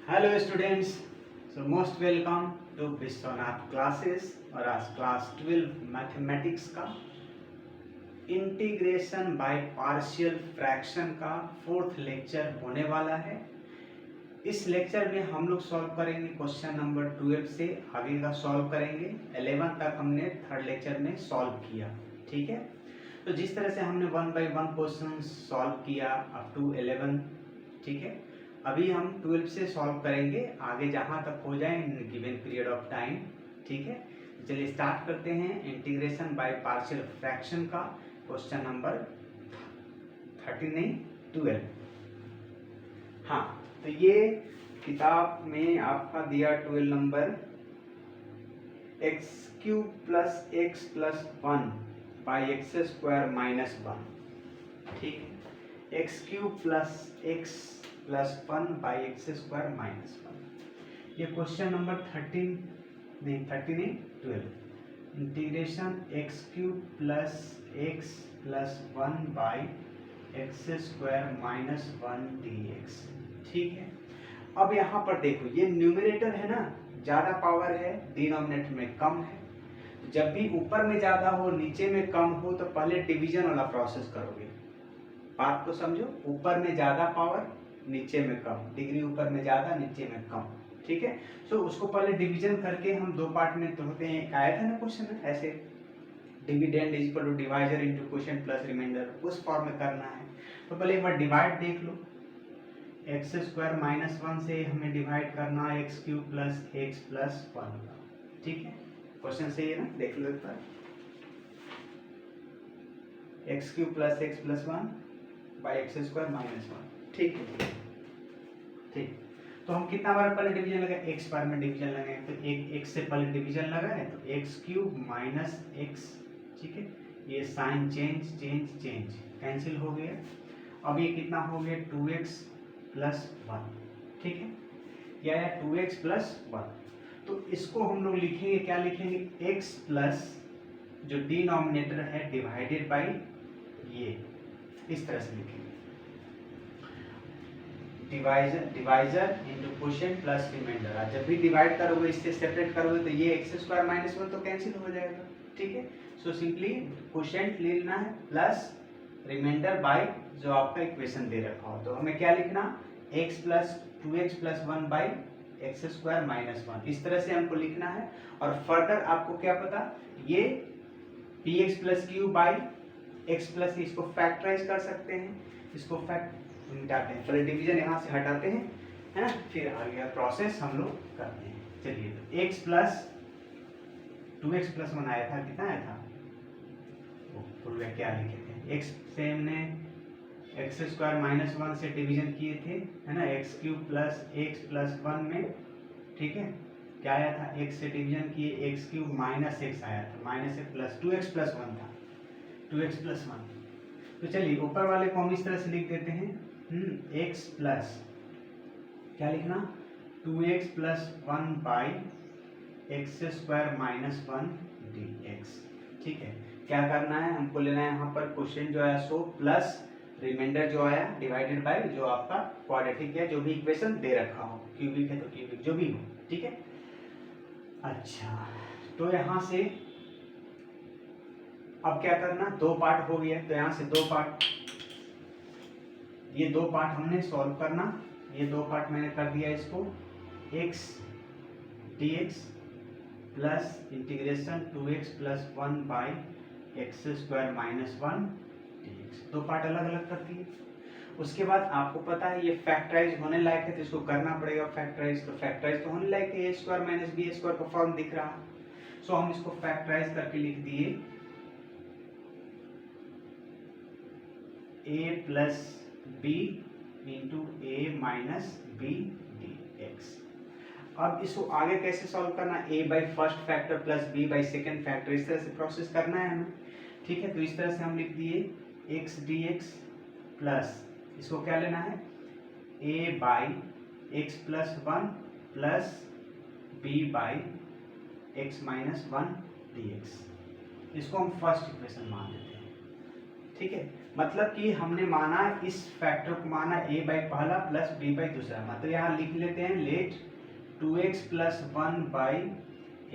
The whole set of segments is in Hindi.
Hello students, so most welcome to Vishwanath classes. और आज क्लास 12 मैथमेटिक्स का इंटीग्रेशन बाय पार्शियल फ्रैक्शन का फोर्थ लेक्चर होने वाला है। इस लेक्चर में हम लोग सॉल्व करेंगे क्वेश्चन नंबर 12 से आगे का सॉल्व करेंगे। 11 तक हमने थर्ड लेक्चर में सॉल्व किया, ठीक है। तो जिस तरह से हमने 1 बाय 1 क्वेश्चन सॉल्व किया अप टू 11, ठीक है। अभी हम 12 से सॉल्व करेंगे आगे जहां तक हो जाए in given period of time, ठीक है। चलिए स्टार्ट करते हैं इंटीग्रेशन बाय पार्शियल फ्रैक्शन का क्वेश्चन नंबर 13 नहीं 12। हाँ, तो ये किताब में आपका दिया 12 number x cube plus x plus 1 by x square minus 1, ठीक है। X cube plus x plus 1 by x square minus 1, ये question number 12 integration x cube plus x plus 1 by x square minus 1 dx, ठीक है। अब यहाँ पर देखो, ये न्यूमरेटर है ना, ज्यादा पावर है, डिनोमिनेटर में कम है। जब भी ऊपर में ज्यादा हो नीचे में कम हो तो पहले डिवीजन वाला प्रोसेस करोगे। बात को समझो, ऊपर में ज्यादा पावर नीचे में कम, डिग्री ऊपर में ज्यादा नीचे में कम, ठीक है। सो उसको पहले डिवीजन करके हम दो पार्ट में तोड़ते हैं। एक आया था ना क्वेश्चन में ऐसे, dividend is equal to divisor into quotient plus remainder, उस फॉर्म में करना है। तो पहले एक बार डिवाइड देख लो, एक्स स्क्वायर माइनस 1 से हमें डिवाइड करना है x cube plus x plus 1 का, ठीक है। क्वेश्चन सही है ना, देख लो एक बार। X cube plus x plus 1 by x square minus 1, ठीक है। ठीक, तो हम कितना बार पहले डिवीजन लगाए, एक्स बार में डिवीजन लगाए, तो एक एक्स से पहले डिवीजन लगाए तो एक्स क्यूब माइनस एक्स, ठीक है। ये sign change change change cancel हो गया। अब ये कितना हो गया 2x प्लस 1, ठीक है। या 2x प्लस 1, तो इसको हम लोग लिखेंगे, क्या लिखेंगे, x प्लस जो डिनोमिनेटर है डिवाइडेड बाई ये, इस तरह से लिखेंगे, divisor into quotient plus remainder. जब भी डिवाइड करोगे, इससे सेपरेट करोगे तो ये एक्स स्क्वायर माइनस 1 तो कैंसिल हो जाएगा, ठीक है। सो सिंपली क्वोशिएंट ले लेना है प्लस रिमाइंडर बाय जो आपका इक्वेशन दे रखा हो। तो हमें क्या लिखना, x plus 2x plus 1 by x square minus 1, इस तरह से हमको लिखना है। और फर्दर आपको क्या पता, ये px plus Q by x plus, इसको फैक्टराइज कर सकते हैं, इसको फैक्ट मिटाते हैं, पहले डिवीजन यहाँ से हटाते हैं, है ना, फिर आगे प्रोसेस हम लोग करते हैं। चलिए, तो x प्लस 2x प्लस 1 आया था, कितना आया था, वो क्या लिखे थे, x से हमने एक्स स्क्वायर माइनस 1 से डिवीजन किए थे, है ना, x cube plus x plus 1 में, ठीक है। क्या आया था, x से डिवीजन किए, एक्स क्यूब माइनस एक्स आया था, minus x plus 2x plus 1 था, 2x प्लस 1। तो चलिए ऊपर वाले को हम इस तरह से लिख देते हैं, x प्लस क्या लिखना, 2x plus 1 by x square minus 1 dx, ठीक है। क्या करना है, हमको लेना है यहाँ पर क्वेश्चन जो आया सो प्लस रिमाइंडर जो आया डिवाइडेड बाय जो आपका क्वाड्रेटिक है, जो भी इक्वेशन दे रखा हो, क्यूबिक है तो क्यूबिक जो भी हो, ठीक है। अच्छा, तो यहाँ से अब क्या करना, दो पार्ट हो गया, तो यहाँ से दो पार्ट, ये दो पार्ट हमने सॉल्व करना, ये दो पार्ट मैंने कर दिया इसको, x dx plus integration 2x plus 1 by x square minus 1 dx, दो पार्ट अलग अलग कर दिए। उसके बाद आपको पता है ये फैक्टराइज होने लायक है, तो इसको करना पड़ेगा फैक्टराइज। तो फैक्टराइज तो होने लायक है, a square minus b square का फॉर्म दिख रहा है, सो हम इसको फैक्टराइज करके लिख दिए, a plus b into a minus b dx। अब इसको आगे कैसे सॉल्व करना, a by first factor plus b by second factor, इस तरह से प्रोसेस करना है हमें, ठीक है। तो इस तरह से हम लिख दिए x dx प्लस, इसको क्या लेना है, a by x plus 1 plus b by x minus 1 dx, इसको हम फर्स्ट इक्वेशन मान लेते हैं, ठीक है, मतलब कि हमने माना इस फैक्टर को माना a बाई पहला प्लस b बाई दूसरा, मतलब यहाँ लिख लेते हैं let 2x plus 1 by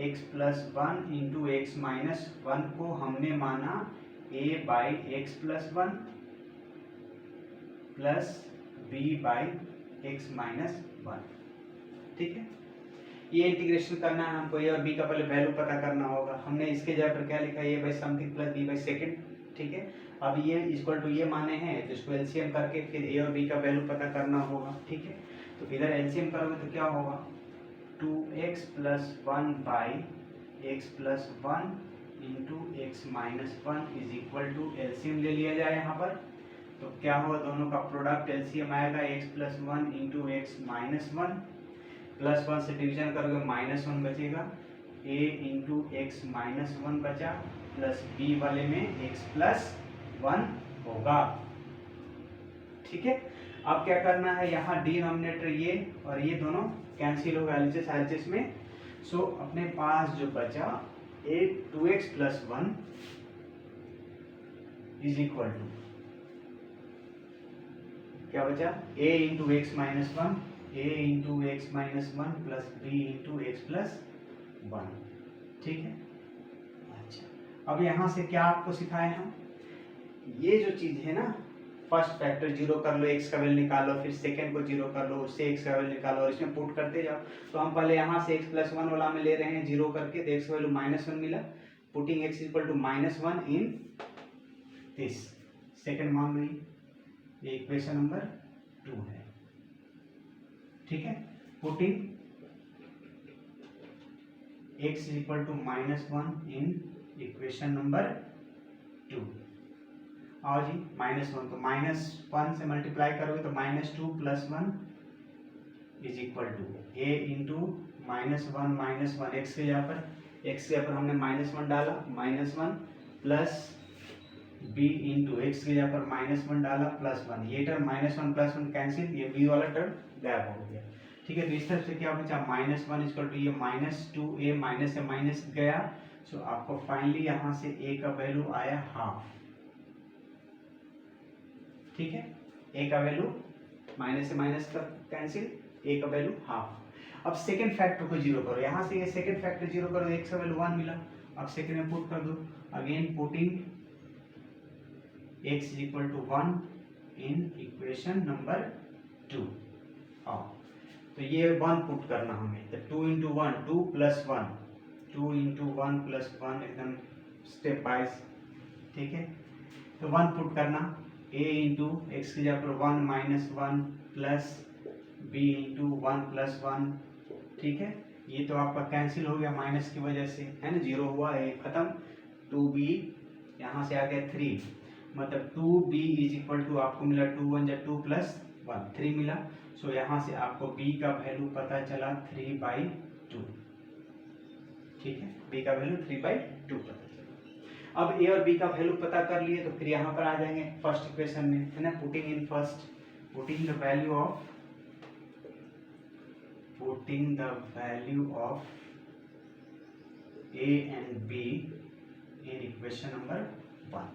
x plus 1 into x minus 1 को हमने माना a by x plus 1 plus b by x minus 1। ठीक है, ये इंटीग्रेशन करना है हमको, ए और बी का पहले वैल्यू पता करना होगा। हमने इसके जगह पर क्या लिखा है, a by something plus B by second. ठीक है, अब ये इक्वल टू ये माने हैं तो इसको एलसीएम करके फिर ए और बी का वैल्यू पता करना होगा। ठीक है, तो इधर एलसीएम करोगे तो क्या होगा, 2x plus 1 by x plus 1 into x minus 1 is equal to LCM ले लिया जाए यहाँ पर, तो क्या होगा, दोनों का प्रोडक्ट एलसीएम आएगा x plus 1 into x minus 1, plus 1 से डिवीजन करोगे माइनस 1 बचेगा, a इंटू एक्स माइनस 1 बचा, प्लस b वाले में x प्लस 1 होगा। ठीक है, अब क्या करना है, यहाँ डिनोमिनेटर ये और ये दोनों कैंसिल होगा एलएचएस आरएचएस में। सो अपने पास जो बचा a 2x plus 1 is equal to क्या बचा, a into x minus 1, a into x minus 1 plus b into x plus 1। ठीक है, अच्छा अब यहाँ से क्या आपको सिखाए हम, ये जो चीज है ना, फर्स्ट फैक्टर जीरो कर लो, एक्स का वैल्यू निकालो, फिर सेकंड को जीरो कर लो, उससे एक्स का वैल्यू निकालो और इसमें पुट करते जाओ। तो हम पहले यहाँ से एक्स प्लस 1 वाला में ले रहे हैं जीरो करके, तो एक्स का वैल्यू माइनस 1 मिला, putting x equal to minus 1 in this second मान ली, ये इक्वेशन नंबर 2 है। ठीक है, putting x equal to minus 1 in equation number 2। आओ जी, माइनस 1 तो माइनस 1 से मल्टीप्लाई करोगे तो minus 2 plus 1 is equal to a into minus 1 x के जगह पर हमने माइनस 1 डाला, minus 1 plus b into x के जगह पर माइनस 1 डाला प्लस 1, ये टर्म माइनस 1 प्लस 1 कैंसिल, ये b वाला टर्म गायब हो गया। ठीक है, तो इस तरफ से क्या बचा, माइनस 1 इक्वल टू ये माइनस 2a, माइनस से माइनस गया, सो आपको फाइनली यहाँ से a का वैल्यू आया हाफ। ठीक है, a का वैल्यू माइनस से माइनस का कैंसिल, a का वैल्यू हाफ। अब सेकंड फैक्टर को जीरो करो, यहाँ से ये सेकंड फैक्टर जीरो करो, x का वैल्यू 1 मिला, अब सेकंड में पुट कर दो, again putting x is equal to 1 in equation number 2। तो ये 1 पुट करना हमें, तो 2 इंटू 1 2 प्लस 1, 2 इंटू 1 प्लस 1 एकदम स्टेप वाइज। ठीक है, तो 1 पुट करना, a इंटू एक्स की जगह पर 1 minus 1 plus b into 1 plus 1। ठीक है, ये तो आपका कैंसिल हो गया माइनस की वजह से, है ना, जीरो हुआ है खत्म, 2b यहाँ से आ गया 3, मतलब 2b इज इक्वल टू आपको मिला 2 1 जा 2 प्लस 1 3 मिला। सो यहाँ से आपको b का वैल्यू पता चला 3/2। ठीक है, b का वैल्यू 3/2 पता चला। अब a और b का वैल्यू पता कर लिए तो फिर यहाँ पर आ जाएंगे फर्स्ट इक्वेशन में, है ना, putting in first, putting the value of a and b in equation number 1।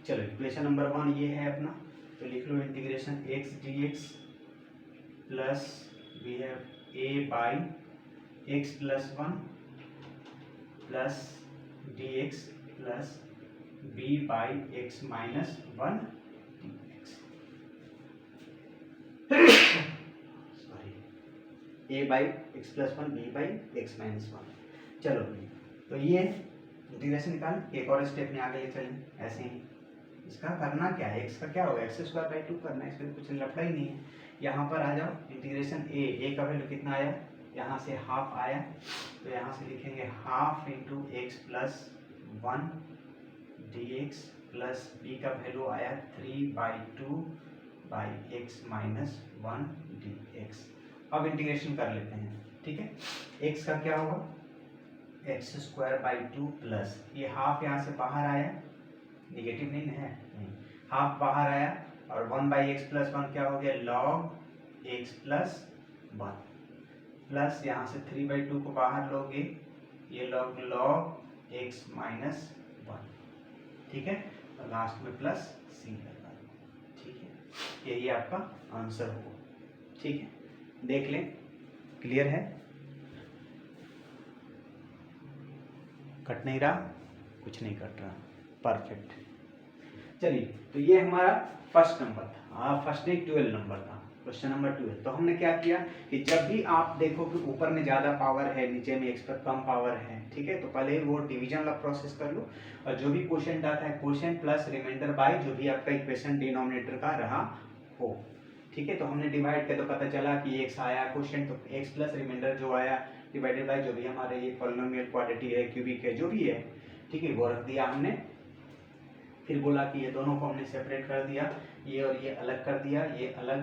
चलो इक्वेशन नंबर 1 ये है अपना, तो लिख लो integration x dx plus we have a by x plus 1 plus dx plus b by x minus 1 dx, sorry a by x plus 1 b by x minus 1। चलो तो ये इंटीग्रेशन निकाल, एक और स्टेप में आगे ले चलें ऐसे ही। इसका करना क्या है, x का क्या होगा, x² 2 करना है, इसमें कुछ लफड़ा ही नहीं है। यहाँ पर आ जाओ, इंटीग्रेशन a का वैल्यू कितना आया, यहाँ से हाफ आया, तो यहाँ से लिखेंगे half into x plus 1 dx plus b का वैल्यू आया 3/2 बाई x माइनस 1 dx। अब इंटीग्रेशन कर लेते हैं। ठीक है, x का क्या होगा, x² 2 प्लस ये हाफ यहाँ से बाहर आया, निगेटिव नहीं है, हाफ बाहर आया, और 1/x प्लस 1 क्या हो गया, log x प्लस 1 प्लस यहाँ से 3/2 को बाहर लोगे, ये log x माइनस 1। ठीक है, और लास्ट में प्लस सी लगा दो, ठीक है। यही आपका आंसर होगा, ठीक है। देख लें, क्लियर है, कट नहीं रहा, कुछ नहीं कट रहा, परफेक्ट। चलिए, तो ये हमारा फर्स्ट नंबर था, फर्स्ट नहीं 12 नंबर था, क्वेश्चन नंबर 12। तो हमने क्या किया कि जब भी आप देखो कि ऊपर में ज़्यादा पावर है, नीचे में x पर कम पावर है, ठीक है, तो पहले वो डिवीजन वाला प्रोसेस कर लो, और जो भी क्वेश्चन आता है क्वेश्चन प्लस रिमाइंडर बाय जो भी आपका इक्वेशन डिनोमिनेटर का रहा हो, ठीक है। तो हमने डिवाइड किया तो पता चला कि x आया क्वेश्चन, तो x प्लस रिमाइंडर जो आया डिवाइडेड बाय जो भी हमारे ये पॉलिनोमियल क्वाड्रेटिक है, क्यूबिक है, जो भी है, ठीक है, वो रख दिया हमने। फिर बोला कि ये दोनों को हमने सेपरेट कर दिया, ये और ये अलग कर दिया, ये अलग,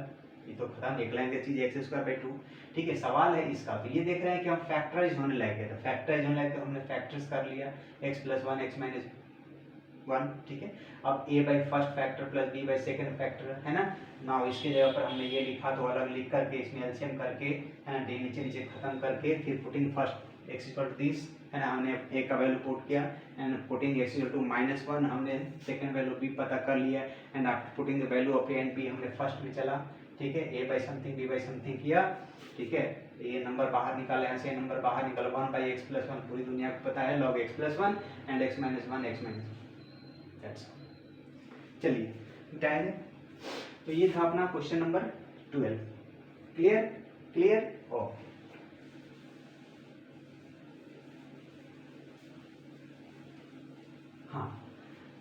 ये तो खत्म, एक लाइन की चीज x²/2, ठीक है। सवाल है इसका, तो ये देख रहे हैं कि हम फैक्टराइज होने लगे, तो फैक्टराइज होने लगे तो हमने फैक्टर्स कर लिया, x+1 x-1, ठीक है। अब a by first factor plus b by second factor, है ना। नाउ इसके जगह पर हमने ये लिखा तो अलग लिख करके इसमें एलसीएम करके, है ना, नीचे नीचे खत्म करके, फिर पुटिंग फर्स्ट x=this, है ना, हमने a का वैल्यू पुट किया, एंड पुटिंग x=-1 हमने सेकंड वैल्यू b पता कर लिया, and after putting the value of a and b हमने फर्स्ट में चला, ठीक है, a by something b by something किया, ठीक है। ये नंबर बाहर निकाला, यहाँ से नंबर बाहर निकाला, 1/x+1 पूरी दुनिया को पता है, log x+1 and x-1 x-1, that's all. चलिए, मिटाएंगे। तो ये था अपना question number 12, clear, clear, okay. हाँ,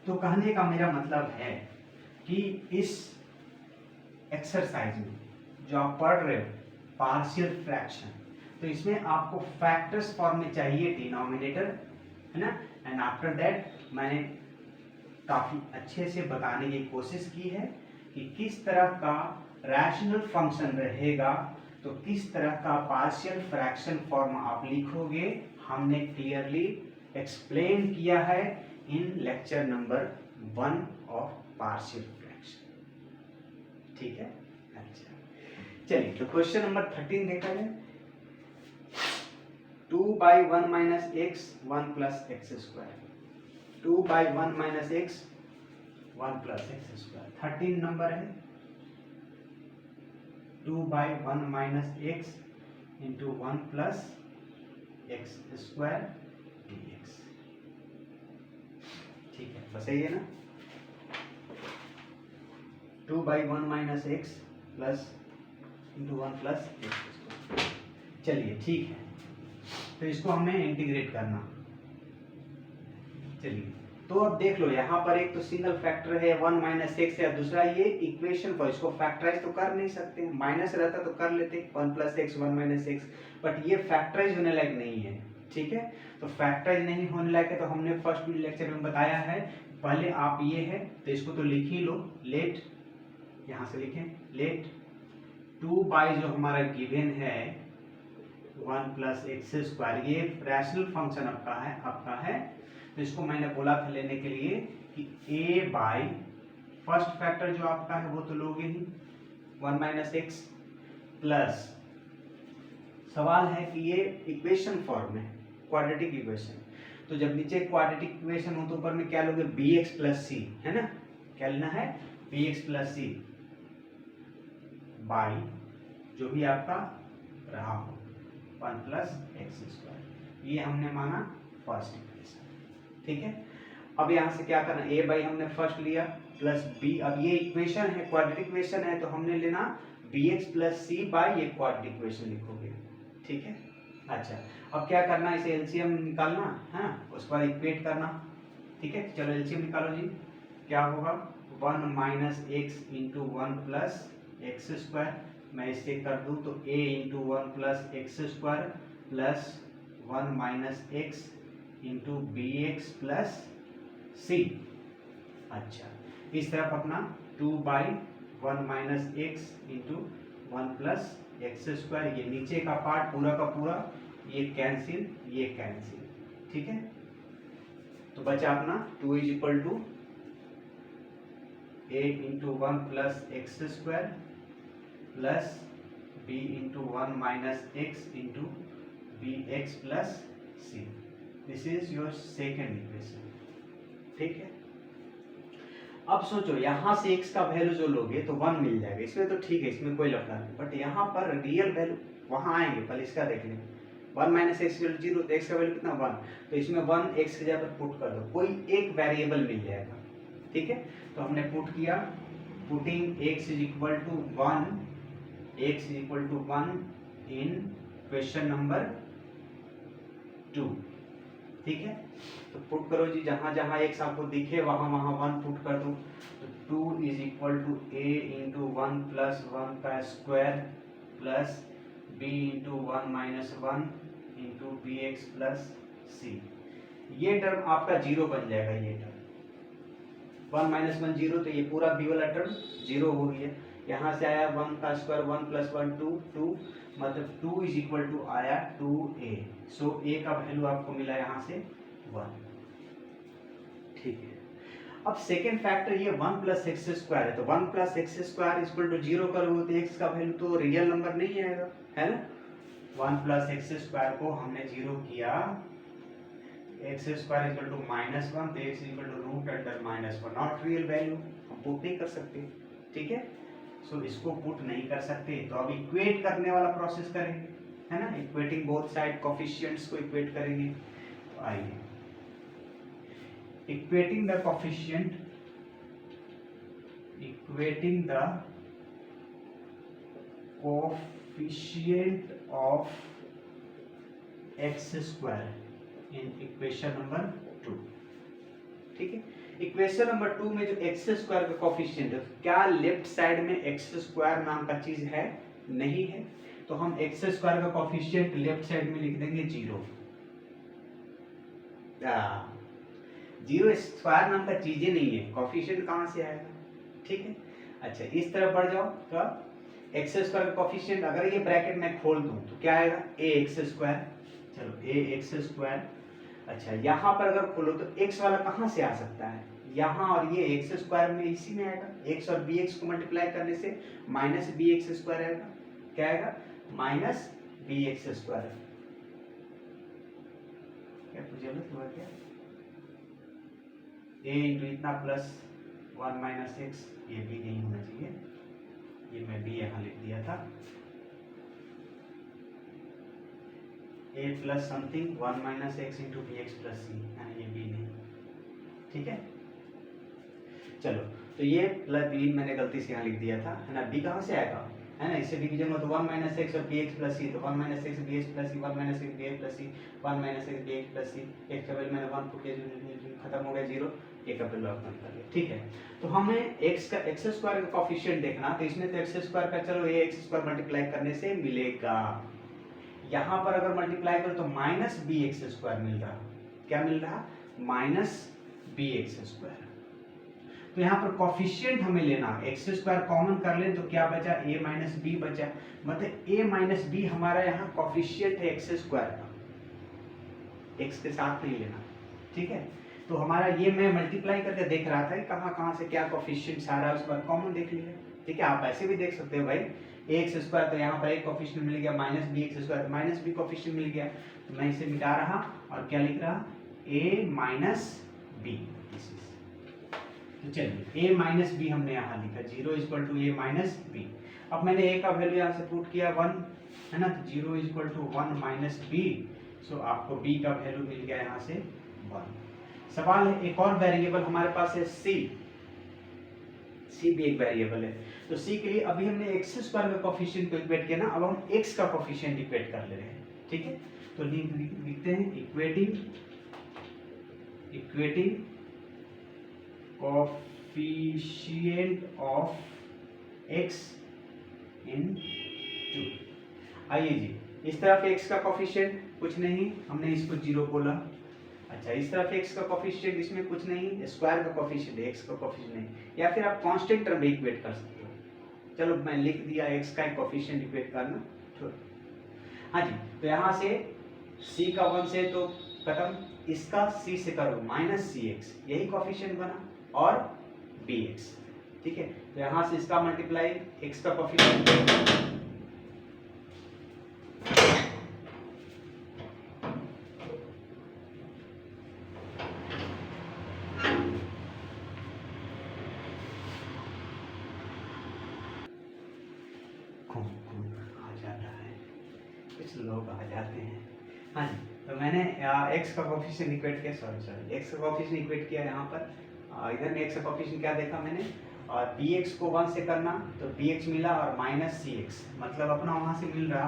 तो कहने का मेरा मतलब है कि इस एक्सरसाइज में जो आप पढ़ रहे हो पार्शियल फ्रैक्शन, तो इसमें आपको फैक्टर्स फॉर्म में चाहिए डिनोमिनेटर, है ना, एंड आफ्टर दैट मैंने काफी अच्छे से बताने की कोशिश की है कि किस तरह का रैशनल फंक्शन रहेगा, तो किस तरह का पार्शियल फ्रैक्शन फॉर्म आप लिखोगे, हमने क्लियरली एक्सप्लेन किया है in lecture number 1 of partial fraction, ठीक है। अच्छा, चलिए, तो क्वेश्चन नंबर 13 देखा जाए। 2/1 - x 1 + x², 2/1 - x 1 + x², 13 number है। 2/1 - x × 1 + x² dx, ठीक है, बस यही है ना। 2/1 - x + × 1 + x², चलिए, ठीक है। तो इसको हमें इंटीग्रेट करना, चलिए। तो अब देख लो, यहाँ पर एक तो सिंगल फैक्टर है 1 - x है, दूसरा ये इक्वेशन पर, इसको फैक्टराइज तो कर नहीं सकते, माइनस रहता तो कर लेते 1 + x 1 - x, बट ये फैक्टराइज होने लायक नहीं है, ठीक है। तो फैक्टराइज नहीं होने लायक है, तो हमने फर्स्ट लेक्चर में बताया है, पहले आप ये है तो इसको तो लिख ही लो, लेट, यहाँ से लिखें, लेट 2 जो हमारा गिवन है 1 + x², ये रैशनल फंक्शन आपका है, तो इसको मैंने बोला था लेने के लिए कि a बाई फर्स्ट फैक्टर जो आपका है वो तो लोगे ही 1 - x, प्लस सवाल है कि ये इक्वेशन फॉर्म है, क्वाड्रेटिक इक्वेशन, तो जब नीचे क्वाड्रेटिक इक्वेशन हो तो ऊपर में क्या लोगे, bx + c, है ना, क्या लेना है, bx + c बाई जो भी आपका रहा हो 1 + x², ये हमने माना फर्स्ट इक्वेशन, ठीक है। अब यहाँ से क्या करना, a बाई हमने फर्स्ट लिया प्लस b, अब ये इक्वेशन है, क्वाड्रेटिक इक्वेशन है, तो हमने लेना bx + c बाई ये क्वाड्रेटिक इक्वेशन लिखोगे, ठीक है। अच्छा, अब क्या करना, इसे एलसीएम निकालना है, उसके बाद इक्वेट करना, ठीक है। चलो एलसीएम निकालो जी, क्या होगा 1 - x × 1 + x², मैं इसे कर दूं तो a × 1 + x² plus 1 - x × bx + c। अच्छा, इस तरफ अपना 2/1 - x × 1 + x², ये नीचे का पार्ट पूरा का पूरा ये कैंसिल, ये कैंसिल, ठीक है। तो बचा अपना 2 = a × 1 + x² plus b × 1 - x × bx + c, this is your second equation, ठीक है। अब सोचो यहाँ से x का वैल्यू जो लोगे तो 1 मिल जाएगा, इसमें तो ठीक है, इसमें कोई लफड़ा नहीं, बट यहाँ पर रियल वैल्यू वहाँ आएंगे, पहले इसका देख लें। 1 माइनस एक्स वैल्यू 0, तो x का वैल्यू कितना 1, तो इसमें 1 x की जगह पर पुट कर दो, कोई एक वेरिएबल मिल जाएगा, ठीक है। तो हमने पुट किया, putting x is equal to 1, x is equal to 1 in question number 2, ठीक है। तो पुट करो जी, जहां जहां x आपको दिखे वहां वहां 1 पुट कर दो, तो 2 is equal to a into 1 plus 1 का square plus b into 1 minus 1 into b x plus c. ये टर्म आपका जीरो बन जाएगा, ये टर्म 1 माइनस 1 जीरो, तो ये पूरा b वाला टर्म जीरो हो गया। यहाँ से आया 1 का स्क्वायर 1 प्लस 1 2, मतलब 2 इज इक्वल टू आया 2a, सो a का वैल्यू आपको मिला यहाँ से 1, ठीक है। अब सेकेंड फैक्टर ये 1 प्लस एक्स स्क्वायर है, तो 1 plus x square equal to zero करोगे तो x का वैल्यू तो रियल नंबर नहीं आएगा, है ना। 1 प्लस एक्स स्क्वायर को हमने जीरो किया, एक्स स्क्वायर इक्वल टू -1, तो x equal to root under -1, not real value, हम पुट नहीं कर सकते, ठीक है। सो इसको पुट नहीं कर सकते, तो अब इक्वेट करने वाला प्रोसेस करेंगे, है ना, इक्वेटिंग बोथ साइड कोफिशिएंट्स को इक्वेट करेंगे। तो आइए, equating the coefficient of x square in equation number 2, ठीक है। इक्वेशन नंबर 2 में जो एक्स स्क्वायर का कोफिशिएंट है, क्या लेफ्ट साइड में एक्स स्क्वायर नाम का चीज है, नहीं है, तो हम एक्स स्क्वायर का कोफिशिएंट लेफ्ट साइड में लिख देंगे 0। जीरो स्क्वायर नाम का चीज ही नहीं है, कोफिशिएंट कहां से आएगा, ठीक है। अच्छा, इस तरफ बढ़ जाओ, तो एक्स स्क्वायर का कोफिशिएंट अगर ये ब्रैकेट में खोल दूं तो क्या आएगा, ए एक्स स्क्वायर, चलो ए एक्स स्क्वायर। अच्छा, यहाँ पर अगर खोलो तो x वाला कहाँ से आ सकता है, यहाँ, और ये एक्स स्क्वायर में इसी में आएगा, x और bx को मल्टीप्लाई करने से माइनस बी एक्स स्क्वायर आएगा, क्या आएगा, माइनस बी एक्स स्क्वायर। क्या कुछ गलत हुआ क्या, a इंटू इतना प्लस 1 माइनस एक्स, ये भी नहीं होना चाहिए, ये मैं भी यहाँ लिख दिया था, a plus something 1 minus x into b x plus c, ये भी नहीं, ठीक है। चलो, तो ये प्लस बी मैंने गलती से यहाँ लिख दिया था, है ना। बी कहाँ से आएगा, है ना, इससे डिवीजन हो तो 1 माइनस एक्स और बी एक्स प्लस सी, तो 1 minus x b x plus c, 1 minus x b x plus c, 1 minus x b x plus c, x का वैल्यू मैंने 1 पुट किया, खत्म हो गया 0, ए का वैल्यू आप कर लिया, ठीक है। तो हमें एक्स का एक्स स्क्वायर का कोफिशिएंट देखना, तो इसमें तो एक्स स्क्वायर का, चलो ये एक्स स्क्वायर मल्टीप्लाई करने से मिलेगा, यहाँ पर अगर मल्टीप्लाई करो तो माइनस बी एक्स स्क्वायर मिल रहा, क्या मिल रहा, माइनस बी एक्स स्क्वायर। तो यहाँ पर कोफिशिएंट हमें लेना, एक्स स्क्वायर कॉमन कर ले तो क्या बचा, a माइनस बी बचा, मतलब a माइनस बी हमारा यहाँ कोफिशिएंट है एक्स स्क्वायर का, x के साथ नहीं लेना, ठीक है। तो हमारा ये मैं मल्टीप्लाई करके देख रहा था कि कहाँ कहाँ से क्या कोफिशिएंट आ रहा है, उसके बाद कॉमन देख लिया, ठीक है। आप ऐसे भी देख सकते हो भाई, a एक्स स्क्वायर, तो यहाँ पर एक कोफिशिएंट मिल गया, minus b x square, minus b coefficient मिल गया, तो मैं इसे मिटा रहा और क्या लिख रहा, a माइनस बी। तो चलिए a माइनस बी हमने यहाँ लिखा, 0 equal to a minus b. अब मैंने a का वैल्यू यहाँ से पुट किया 1, है ना, तो 0 इक्वल टू 1 माइनस बी, सो आपको b का वैल्यू मिल गया यहाँ से 1। सवाल है, एक और वेरिएबल हमारे पास है c, c भी एक वेरिएबल है, तो c के लिए अभी हमने एक्स स्क्वायर का कोफिशिएंट को इक्वेट किया ना, अब हम x का कोफिशिएंट इक्वेट कर ले रहे हैं, ठीक है। तो लिखते हैं इक्वेटिंग कोफिशिएंट ऑफ x इन 2। आइए जी, इस तरफ x का कोफिशिएंट कुछ नहीं, हमने इसको 0 बोला। अच्छा, इस तरफ x का कोफिशिएंट, इसमें कुछ नहीं, स्क्वायर का कोफिशिएंट है, x का कोफिशिएंट नहीं, या फिर आप कांस्टेंट टर्म भी इक्वेट कर सकते हो। चलो मैं लिख दिया x का कोफिशिएंट इक्वेट करना, छोड़ो। हाँ जी, तो यहाँ से c का 1 से तो खत्म, इसका c से करो माइनस cx, यही कोफिशिएंट बना, और bx, ठीक है। तो यहाँ से इसका मल्टीप्लाई, x का कोफिशिएंट, खूब खूब आ जाता है, कुछ लोग आ जाते हैं। हाँ जी, तो मैंने एक्स का कोफिशिएंट इक्वेट किया, सॉरी एक्स का कोफिशिएंट इक्वेट किया यहाँ पर। इधर में एक्स का कोफिशिएंट क्या देखा मैंने, और बी एक्स को 1 से करना तो बी एक्स मिला और माइनस सी एक्स, मतलब अपना वहाँ से मिल रहा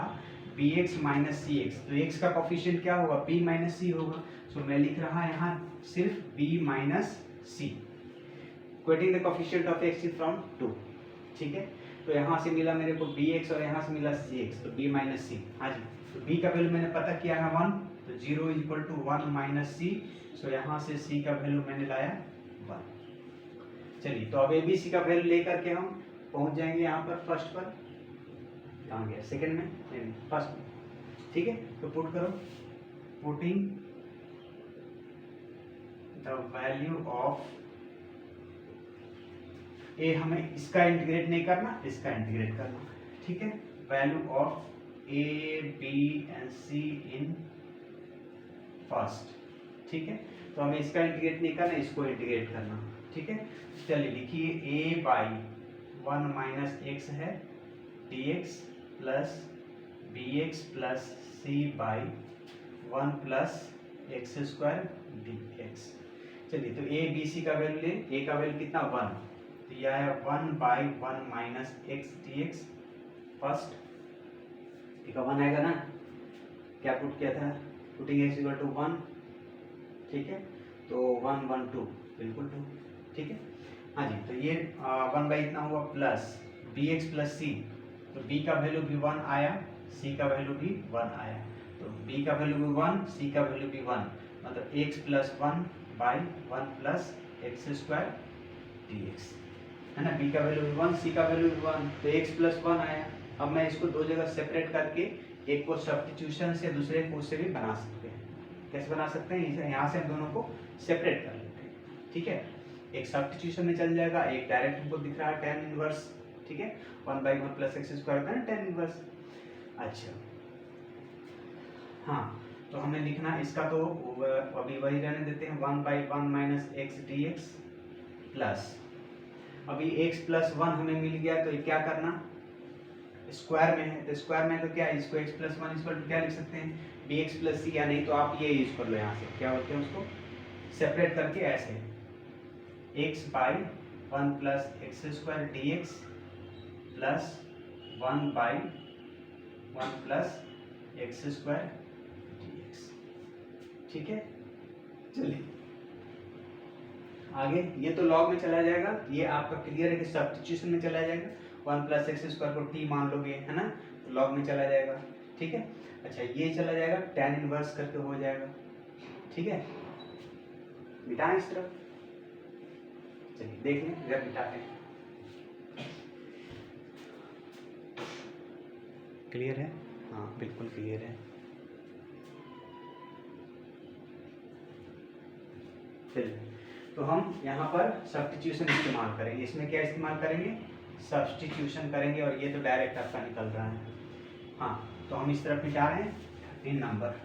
बी एक्स माइनस सी एक्स, तो एक्स का कोफिशिएंट क्या होगा, बी माइनस सी होगा। सो मैं लिख रहा यहाँ सिर्फ b minus c, equating the coefficient of x from 2, ठीक है। तो यहाँ से मिला मेरे को बी एक्स और यहाँ से मिला सी एक्स, तो बी माइनस सी। हाँ जी, तो बी का वैल्यू मैंने पता किया है 1, तो 0 इज इक्वल टू 1 माइनस सी। सो यहाँ से सी का वैल्यू मैंने लाया 1। चलिए, तो अब ए बी सी का वैल्यू लेकर के हम पहुँच जाएंगे यहाँ पर फर्स्ट पर, कहाँ गया, सेकेंड में नहीं फर्स्ट में, ठीक है। तो पुट करो, पुटिंग द वैल्यू ऑफ ए, हमें इसका इंटीग्रेट नहीं करना, इसका इंटीग्रेट करना, ठीक है। Value of a b and c in first, ठीक है। तो हमें इसका इंटीग्रेट नहीं करना, इसको इंटीग्रेट करना, ठीक है। चलिए लिखिए, ए बाई 1 माइनस एक्स है d x plus b x plus C by 1 plus x square d x. चलिए, तो ए बी सी का वैल्यू ले, ए का वैल्यू कितना 1, तो यह है 1 by 1 minus x D x first, एक 1 आएगा ना, क्या पुट किया था, पुटिंग एक्स इक्वल टू 1, ठीक है। तो 1 1 2 बिल्कुल 2, ठीक है। हाँ जी, तो ये 1 बाई इतना हुआ plus b x plus c, तो बी का वैल्यू भी 1 आया, सी का वैल्यू भी 1 आया, तो बी का वैल्यू भी 1, सी का वैल्यू भी 1, मतलब x plus 1 by 1 plus x square d x, है ना। बी का वैल्यू भी 1, सी का वैल्यू भी 1, तो एक्स प्लस 1 आया। अब मैं इसको दो जगह सेपरेट करके एक को सब्स्टिट्यूशन से दूसरे को उससे भी बना सकते हैं। कैसे बना सकते हैं, यहाँ से हम दोनों को सेपरेट कर लेते हैं, ठीक है। एक सब्स्टिट्यूशन में चल जाएगा, एक डायरेक्ट हमको दिख रहा है tan इनवर्स, ठीक है। 1 बाई 1 प्लस एक्स स्क्वायर होता है ना tan इनवर्स। अच्छा, हाँ, तो हमें लिखना इसका तो अभी वही रहने देते हैं, 1 by 1 minus x D x plus, अभी x प्लस 1 हमें मिल गया, तो ये क्या करना, स्क्वायर में है, तो स्क्वायर में तो क्या है, इसको x प्लस 1 इक्वल टू क्या लिख सकते हैं, बी एक्स प्लस सी, या नहीं तो आप ये यूज कर लो, यहाँ से क्या बोलते हैं उसको सेपरेट करके ऐसे, x by 1 plus x square d x plus 1 by 1 plus x square d x, ठीक है। चलिए आगे, ये तो लॉग में चला जाएगा, ये आपका क्लियर है कि सब्स्टिट्यूशन में चला जाएगा, 1 प्लस एक्स स्क्वायर को t मान लोगे, है ना, तो लॉग में चला जाएगा, ठीक है। अच्छा, ये चला जाएगा, tan इनवर्स करके हो जाएगा, ठीक है। मिटाएं इस तरफ, चलिए देख लें, जब मिटाते हैं, क्लियर है, हाँ बिल्कुल क्लियर है। चलिए, तो हम यहाँ पर सब्स्टिट्यूशन इस्तेमाल करेंगे, इसमें क्या इस्तेमाल करेंगे, सब्स्टिट्यूशन करेंगे, और ये तो डायरेक्ट आपका निकल रहा है। हाँ, तो हम इस तरफ मिटा रहे हैं 13 नंबर,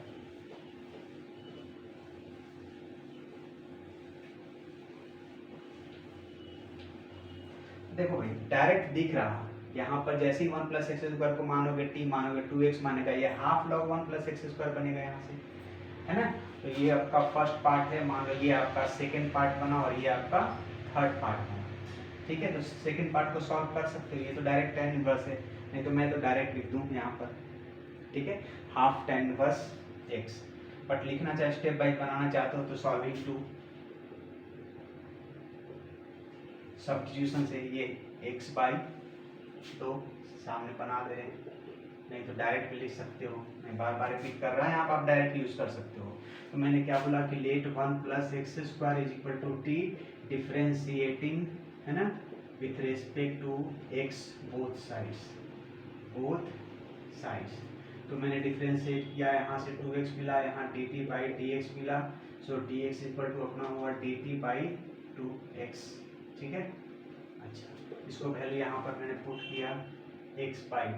देखो भाई डायरेक्ट दिख रहा, यहाँ पर जैसे ही 1 प्लस एक्स स्क्वायर को मानोगे, t मानोगे, 2x मानेगा, ये half log 1 plus x square बनेगा यहाँ से, है ना। तो ये आपका फर्स्ट पार्ट है, मान लो ये आपका सेकंड पार्ट बना और ये आपका थर्ड पार्ट बना, ठीक है। तो सेकंड पार्ट को सॉल्व कर सकते हो, ये तो डायरेक्ट tan इनवर्स है, नहीं तो मैं तो डायरेक्ट लिख दूँ यहाँ पर, ठीक है, half tan inverse x, but लिखना चाहे स्टेप बाई बनाना चाहते हो तो सॉल्विंग टू सब्स्टिट्यूशन से, ये x बाई 2 सामने बना दे रहे हैं, नहीं तो डायरेक्ट भी लिख सकते हो, मैं बार बार रिपीट कर रहा है, आप डायरेक्ट यूज कर सकते हो। तो मैंने क्या बोला कि let 1 plus x square is equal to t differentiating, है ना, with respect to x both sides, both sides. तो मैंने डिफरेंशिएट किया, यहाँ से 2x मिला, यहाँ dt बाई dx मिला, सो dx इक्वल टू अपना हुआ dt बाई 2x, ठीक है। अच्छा, इसको वैल्यू यहाँ पर मैंने पुट किया, x बाई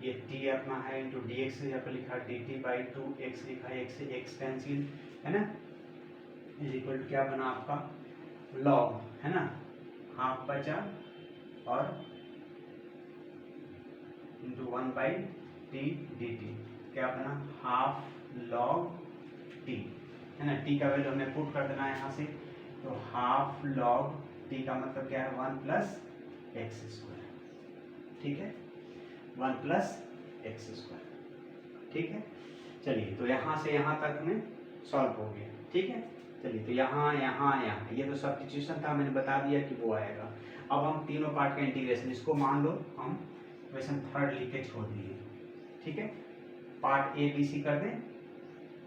ये t अपना है इंटू डी एक्स, यहाँ पर लिखा डी टी बाई 2x लिखा है, x से x कैंसिल, है ना, इज इक्वल टू क्या बना आपका लॉग, है ना, हाफ बचा और इंटू 1/t dt, क्या बना हाफ लॉग t, है ना। t का वैल्यू हमने पुट कर देना है यहाँ से, तो हाफ लॉग t का मतलब क्या है 1 प्लस एक्स स्क्वायर, ठीक है, 1 प्लस एक्स स्क्वायर, ठीक है। चलिए तो यहाँ से यहाँ तक हमें सॉल्व हो गया, ठीक है। चलिए तो यहाँ यहाँ यहाँ ये तो सब्स्टिट्यूशन था, मैंने बता दिया कि वो आएगा। अब हम तीनों पार्ट का इंटीग्रेशन, इसको मान लो हम क्वेश्चन 3 लिख के छोड़ दिए, ठीक है। पार्ट ए बी सी कर दें,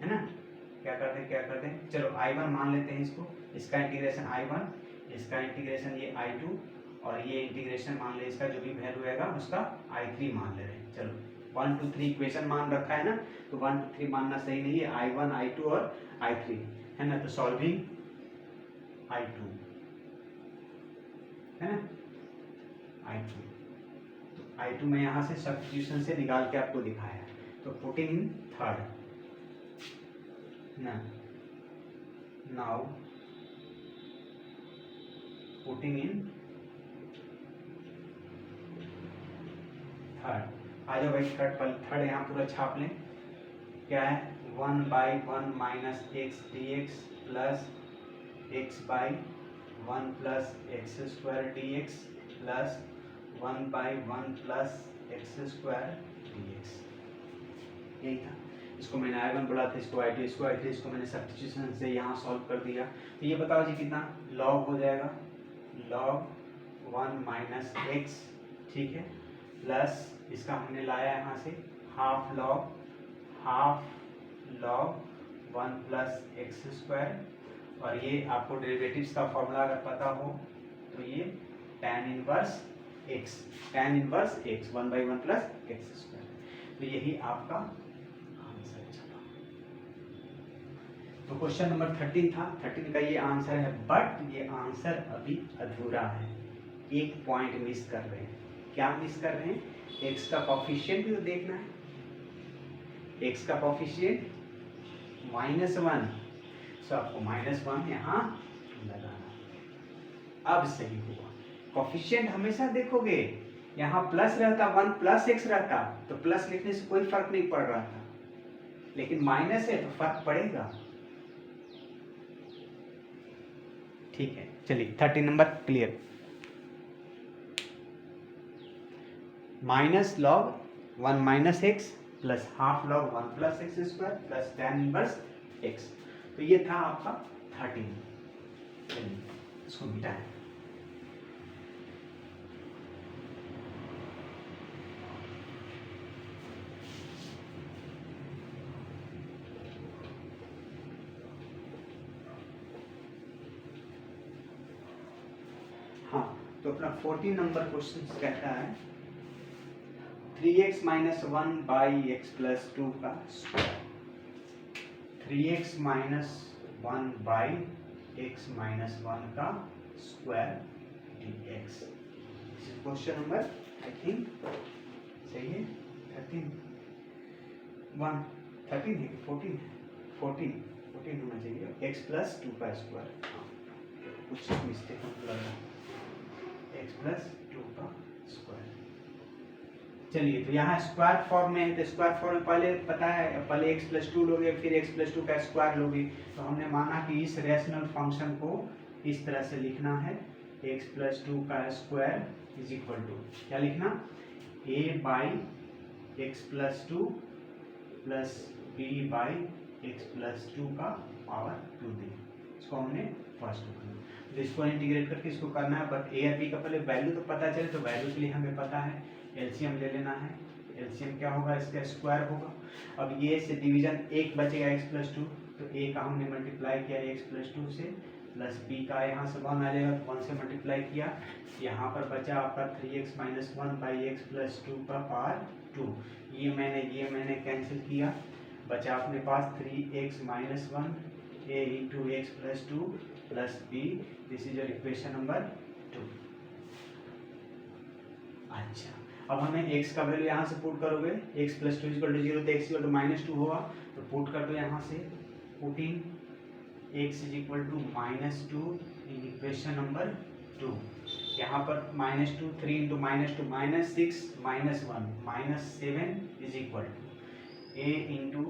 है ना, क्या कर दें, चलो I1 मान लेते हैं इसको, इसका इंटीग्रेशन I1, इसका इंटीग्रेशन ये I2, और ये इंटीग्रेशन मान ले इसका जो भी वैल्यू आएगा उसका I3 मान ले रहे हैं। चलो 1 2 3 इक्वेशन मान रखा है ना, तो 1 2 3 मानना सही नहीं है, I1 I2 और I3, है ना। तो सॉल्विंग I2, है ना, I2, तो I2 में यहाँ से सब्स्टिट्यूशन से निकाल के आपको दिखाया, तो पुटिंग इन थर्ड ना, नाउ पुटिंग इन थर्ड, आ जाओ भाई थर्ड यहाँ पूरा छाप लें, क्या है 1/1 minus x D x plus x/1 plus x square d x plus 1/1 plus x square d x, यही था। इसको मैंने I1 बोला था, इसको I2, इसको I3, इसको मैंने सब्स्टिट्यूशन से यहाँ सॉल्व कर दिया। तो ये बताओ जी कितना लॉग हो जाएगा, लॉग 1 माइनस एक्स, ठीक है, प्लस इसका हमने लाया यहाँ से half log 1 plus x square, और ये आपको डेरिवेटिव्स का फॉर्मूला अगर पता हो तो ये tan inverse x 1/1 plus x square, तो यही आपका आंसर चला। तो क्वेश्चन नंबर 13 था, 13 का ये आंसर है, बट ये आंसर अभी अधूरा है, एक पॉइंट मिस कर रहे हैं। क्या मिस कर रहे हैं, x का कोफिशिएंट भी तो देखना है, x का कोफिशिएंट -1, सो आपको -1 यहाँ लगाना। अब सही हुआ, कोफिशिएंट हमेशा देखोगे यहाँ प्लस रहता, 1 प्लस एक्स रहता तो प्लस लिखने से कोई फर्क नहीं पड़ रहा था, लेकिन माइनस है तो फर्क पड़ेगा, ठीक है। चलिए 13 number clear, minus log 1 minus x plus half log 1 plus x square plus tan inverse x, तो ये था आपका 13। चलिए इसको मिटाएं, हाँ। तो अपना 14 नंबर क्वेश्चन कहता है 3x minus 1 by x plus 2 का square, 3x minus 1 by x minus 1 का square dx। Question number I think सही है, 13 है कि 14 होना चाहिए, x प्लस 2 का स्क्वायर, कुछ मिस्टेक लग रहा है, x प्लस 2 का स्क्वायर। चलिए तो यहाँ स्क्वायर फॉर्म में है, तो स्क्वायर फॉर्म में पहले पता है, पहले x प्लस 2 लोगे फिर x प्लस 2 का स्क्वायर लोगे, तो हमने माना कि इस रैशनल फंक्शन को इस तरह से लिखना है, x प्लस 2 का स्क्वायर इज इक्वल टू क्या लिखना, a by x plus 2 plus b by x plus 2 का पावर 2 दी, इसको हमने फर्स्ट करना, तो इसको इंटीग्रेट करके इसको करना है, बट a और b का पहले वैल्यू तो पता चले, तो वैल्यू के लिए हमें पता है एलसीएम ले लेना है, एलसीएम क्या होगा, इसका स्क्वायर होगा। अब ये से डिवीजन एक बचेगा x प्लस 2, तो a का हमने मल्टीप्लाई किया x प्लस 2 से, प्लस b का यहाँ से 1 आ जाएगा, तो 1 से मल्टीप्लाई किया, यहाँ पर बचा आपका 3x minus 1 by x plus 2 का पावर 2, ये मैंने कैंसिल किया, बचा अपने पास 3x minus 1 a into x plus 2 plus b, this is your equation number 2। अच्छा, अब हमें x का वैल्यू यहाँ से पुट करोगे, x प्लस 2 इक्वल टू 0, तो x इक्वल टू -2 होगा, तो पुट कर दो यहाँ से, putting x is equal to -2 in equation number 2, यहाँ पर -2 3 into -2 -6 -1 -7 is equal to a into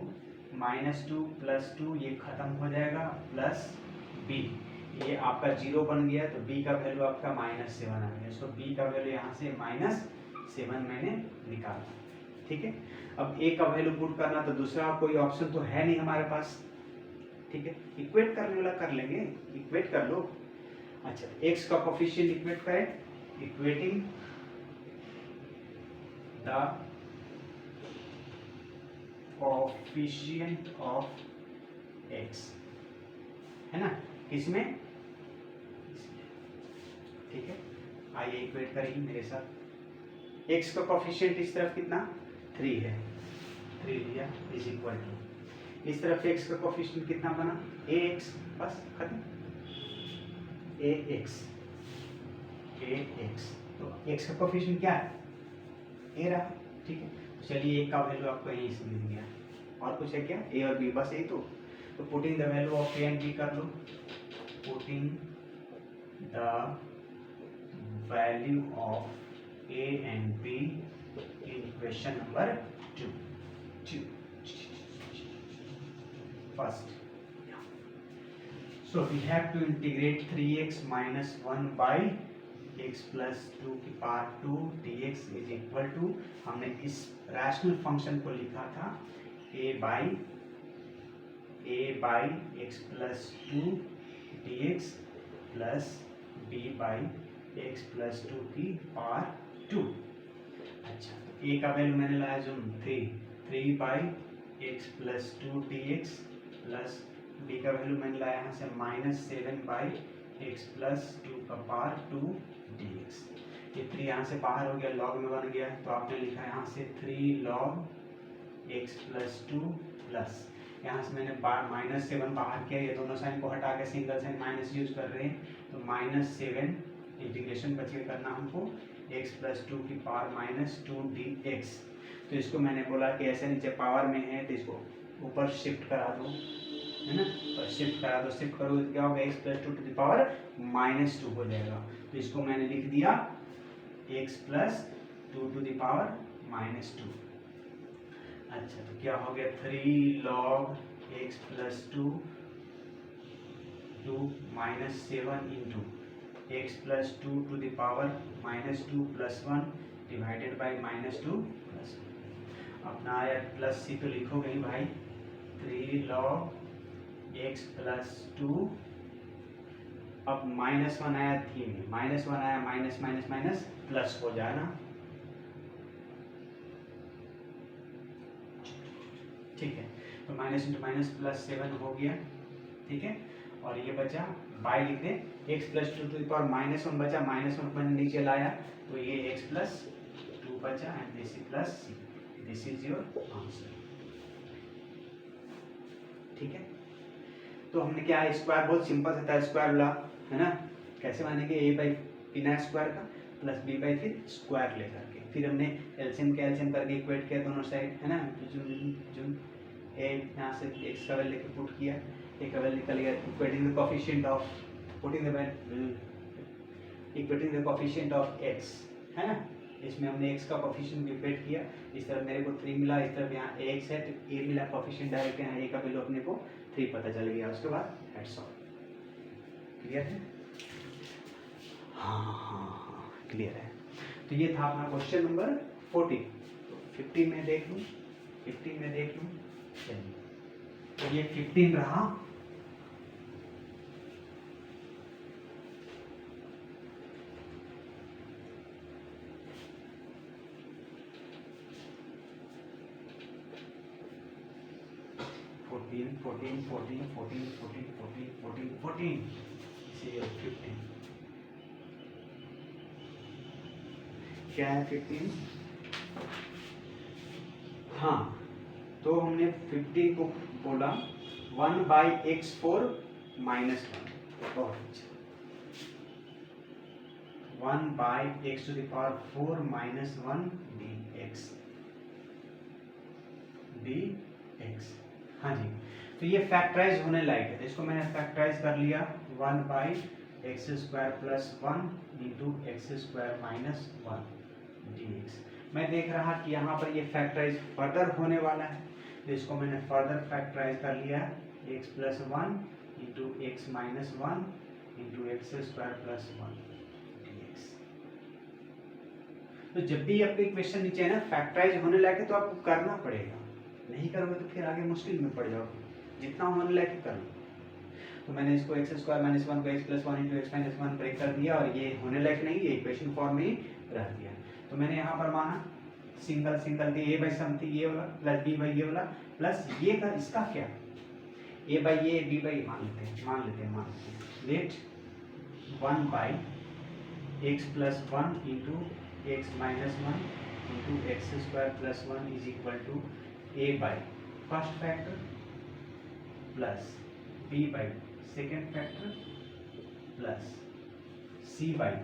-2 + 2 ये खत्म हो जाएगा प्लस b, ये आपका 0 बन गया तो b का वैल्यू आपका -7 आ गया। सो b का वैल्यू यहाँ से -7 मैंने निकाला। ठीक है, अब a का वैल्यू पुट करना तो दूसरा कोई ऑप्शन तो है नहीं हमारे पास। ठीक है, इक्वेट करने वाला कर लेंगे, इक्वेट कर लो। अच्छा, x का कोफिशिएंट इक्वेट करें, equating the coefficient of x, है ना, किसमें? ठीक है, आइए इक्वेट करेंगे मेरे साथ। x का कोफिशिएंट इस तरफ कितना 3 है, 3 लिया इज इक्वल टू इस तरफ x का कोफिशिएंट कितना बना ax, बस खत्म, ax तो x का कोफिशिएंट क्या है a रहा। ठीक है, चलिए a का वैल्यू आपको यहीं से मिल गया। और कुछ है क्या? a और b, बस यही तो putting the value of a and b कर लो, putting the value of a and b in question number 2। First, so we have to integrate 3x minus 1 by x plus 2 की power 2 dx is equal to, हमने इस रैशनल फंक्शन को लिखा था a by x plus 2 dx plus b by x plus 2 की पावर 2। अच्छा, तो a का वैल्यू मैंने लाया जो 3 by x plus 2 dx plus b का वैल्यू मैंने लाया यहाँ से -7 बाई x प्लस 2 का पावर 2 dx। ये 3 यहाँ से बाहर हो गया, लॉग में बन गया, तो आपने लिखा यहाँ से 3 log x प्लस 2 प्लस यहाँ से मैंने -7 बाहर किया, ये दोनों साइन को हटा के सिंगल साइन माइनस यूज कर रहे हैं, तो -7 इंटीग्रेशन बचे करना हमको x प्लस 2 की पावर -2 dx। तो इसको मैंने बोला कि ऐसे नीचे पावर में है तो इसको ऊपर शिफ्ट करा दो, है ना, और शिफ्ट करा दो, शिफ्ट करो तो क्या होगा x plus 2 to the power -2 हो जाएगा। तो इसको मैंने लिख दिया x plus 2 to the power -2। अच्छा, तो क्या हो गया 3 log x plus 2 -7 into x plus 2 to the power -2 plus 1 divided by -2 plus 1। अपना आया प्लस सी तो लिखोगे ही भाई, 3 log x प्लस 2, अब -1 आया 3 में, -1 आया माइनस माइनस माइनस प्लस हो जाए ना। ठीक है, तो माइनस इंटू माइनस प्लस 7 हो गया। ठीक है, और ये बचा बाई लिख दें, x plus 2 to the power -1 बचा, -1 मैंने नीचे लाया तो ये x प्लस 2 बचा and this is plus c, this is your answer. ठीक है, तो हमने क्या है, स्क्वायर बहुत सिंपल सा था, स्क्वायर ला, है ना, कैसे मानेंगे a बाई बिना स्क्वायर का प्लस b बाई फिर स्क्वायर लेकर के, फिर हमने एलसीएम के एलसीएम करके इक्वेट किया दोनों साइड, है ना, जो a यहाँ से x का वैल्यू लेके पुट किया, a का वैल्यू निकल गया, equating the coefficient of putting the equating the coefficient of x, है ना, इसमें हमने x का कोफिशिएंट इक्वेट किया, इस तरफ मेरे को 3 मिला, इस तरफ यहाँ ax है तो a मिला कोफिशिएंट डायरेक्ट, यहाँ a का वैल्यू अपने को 3 पता चल गया, उसके बाद दैट्स ऑल। क्लियर है? हाँ क्लियर है। तो ये था अपना क्वेश्चन नंबर 14। तो 15 में देख लूँ, 15 में देख लूँ, चलिए, तो ये 15 रहा। क्या है 15? हाँ, तो हमने 15 को बोला 1 बाई x4 माइनस 1, बहुत अच्छा, 1 by x to the power 4 minus 1 dx। हाँ जी, तो ये फैक्टराइज होने लायक है, तो इसको मैंने फैक्टराइज कर लिया, 1 by x square plus 1 into x square minus 1 dx। मैं देख रहा कि यहाँ पर ये फैक्टराइज फर्दर होने वाला है, तो इसको मैंने फर्दर फैक्टराइज कर लिया है x plus 1 into x minus 1 into x square plus 1 dx। तो जब भी आपके इक्वेशन नीचे है ना फैक्टराइज होने लगे तो आपको करना पड़ेगा, नहीं करोगे तो फिर आगे मुश्किल में पड़ जाओगे, जितना होने लगे कर लो। तो मैंने इसको एक्स स्क्वायर माइनस 1 को x plus 1 into x minus 1 break कर दिया और ये होने लायक नहीं, ये इक्वेशन फॉर्म में ही रह दिया। तो मैंने यहाँ पर माना सिंगल सिंगल के ए बाई समथिंग ये वाला प्लस बी बाई ये वाला प्लस ये का इसका क्या ए बाई ये बी बाई मान लेते हैं let 1 by x plus 1 into x minus 1 into x square plus 1 is equal to A by first factor plus B by second factor plus C by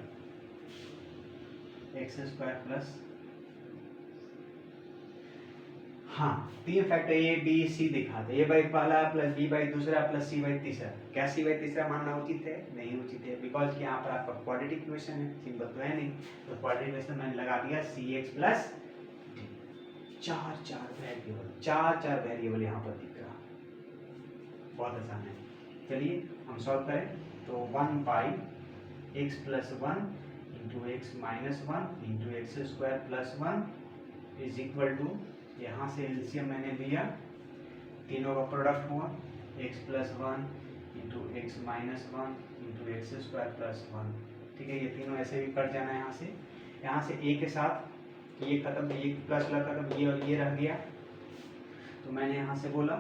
x square plus, हाँ तीन फैक्टर ए बी सी दिखाते, ए बाई पहला प्लस बी बाई दूसरा प्लस सी बाई तीसरा। क्या सी बाई तीसरा मानना उचित है? नहीं उचित है, बिकॉज कि यहाँ पर आपका क्वाड्रेटिक इक्वेशन है, सिंपल तो है नहीं, तो क्वाड्रेटिक इक्वेशन मैंने लगा दिया सी एक्स प्लस डी। चार वेरिएबल यहाँ पर दिख रहा, बहुत आसान है। चलिए हम सॉल्व करें, तो 1 by x plus 1 into x minus 1 into x square plus 1 is equal to, यहाँ से एलसीएम मैंने लिया, तीनों का प्रोडक्ट हुआ x plus 1 into x minus 1 into x square plus 1। ठीक है, ये तीनों ऐसे भी कट जाना है यहाँ से a के साथ ये खत्म, ये प्लस खत्म, ये और ये रह गया। तो मैंने यहाँ से बोला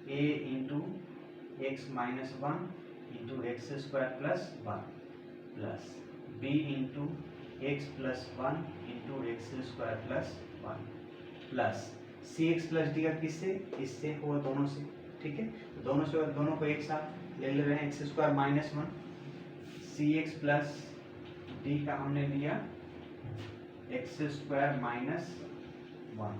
a into x minus 1 into x square plus 1 plus b into x plus 1 into x square plus 1 plus c x plus d का किससे? इससे हुआ दोनों से। ठीक है, तो दोनों को एक साथ ले रहे हैं, एक्स स्क्वायर माइनस 1 सी एक्स प्लस डी का हमने लिया एक्स स्क्वायर माइनस 1।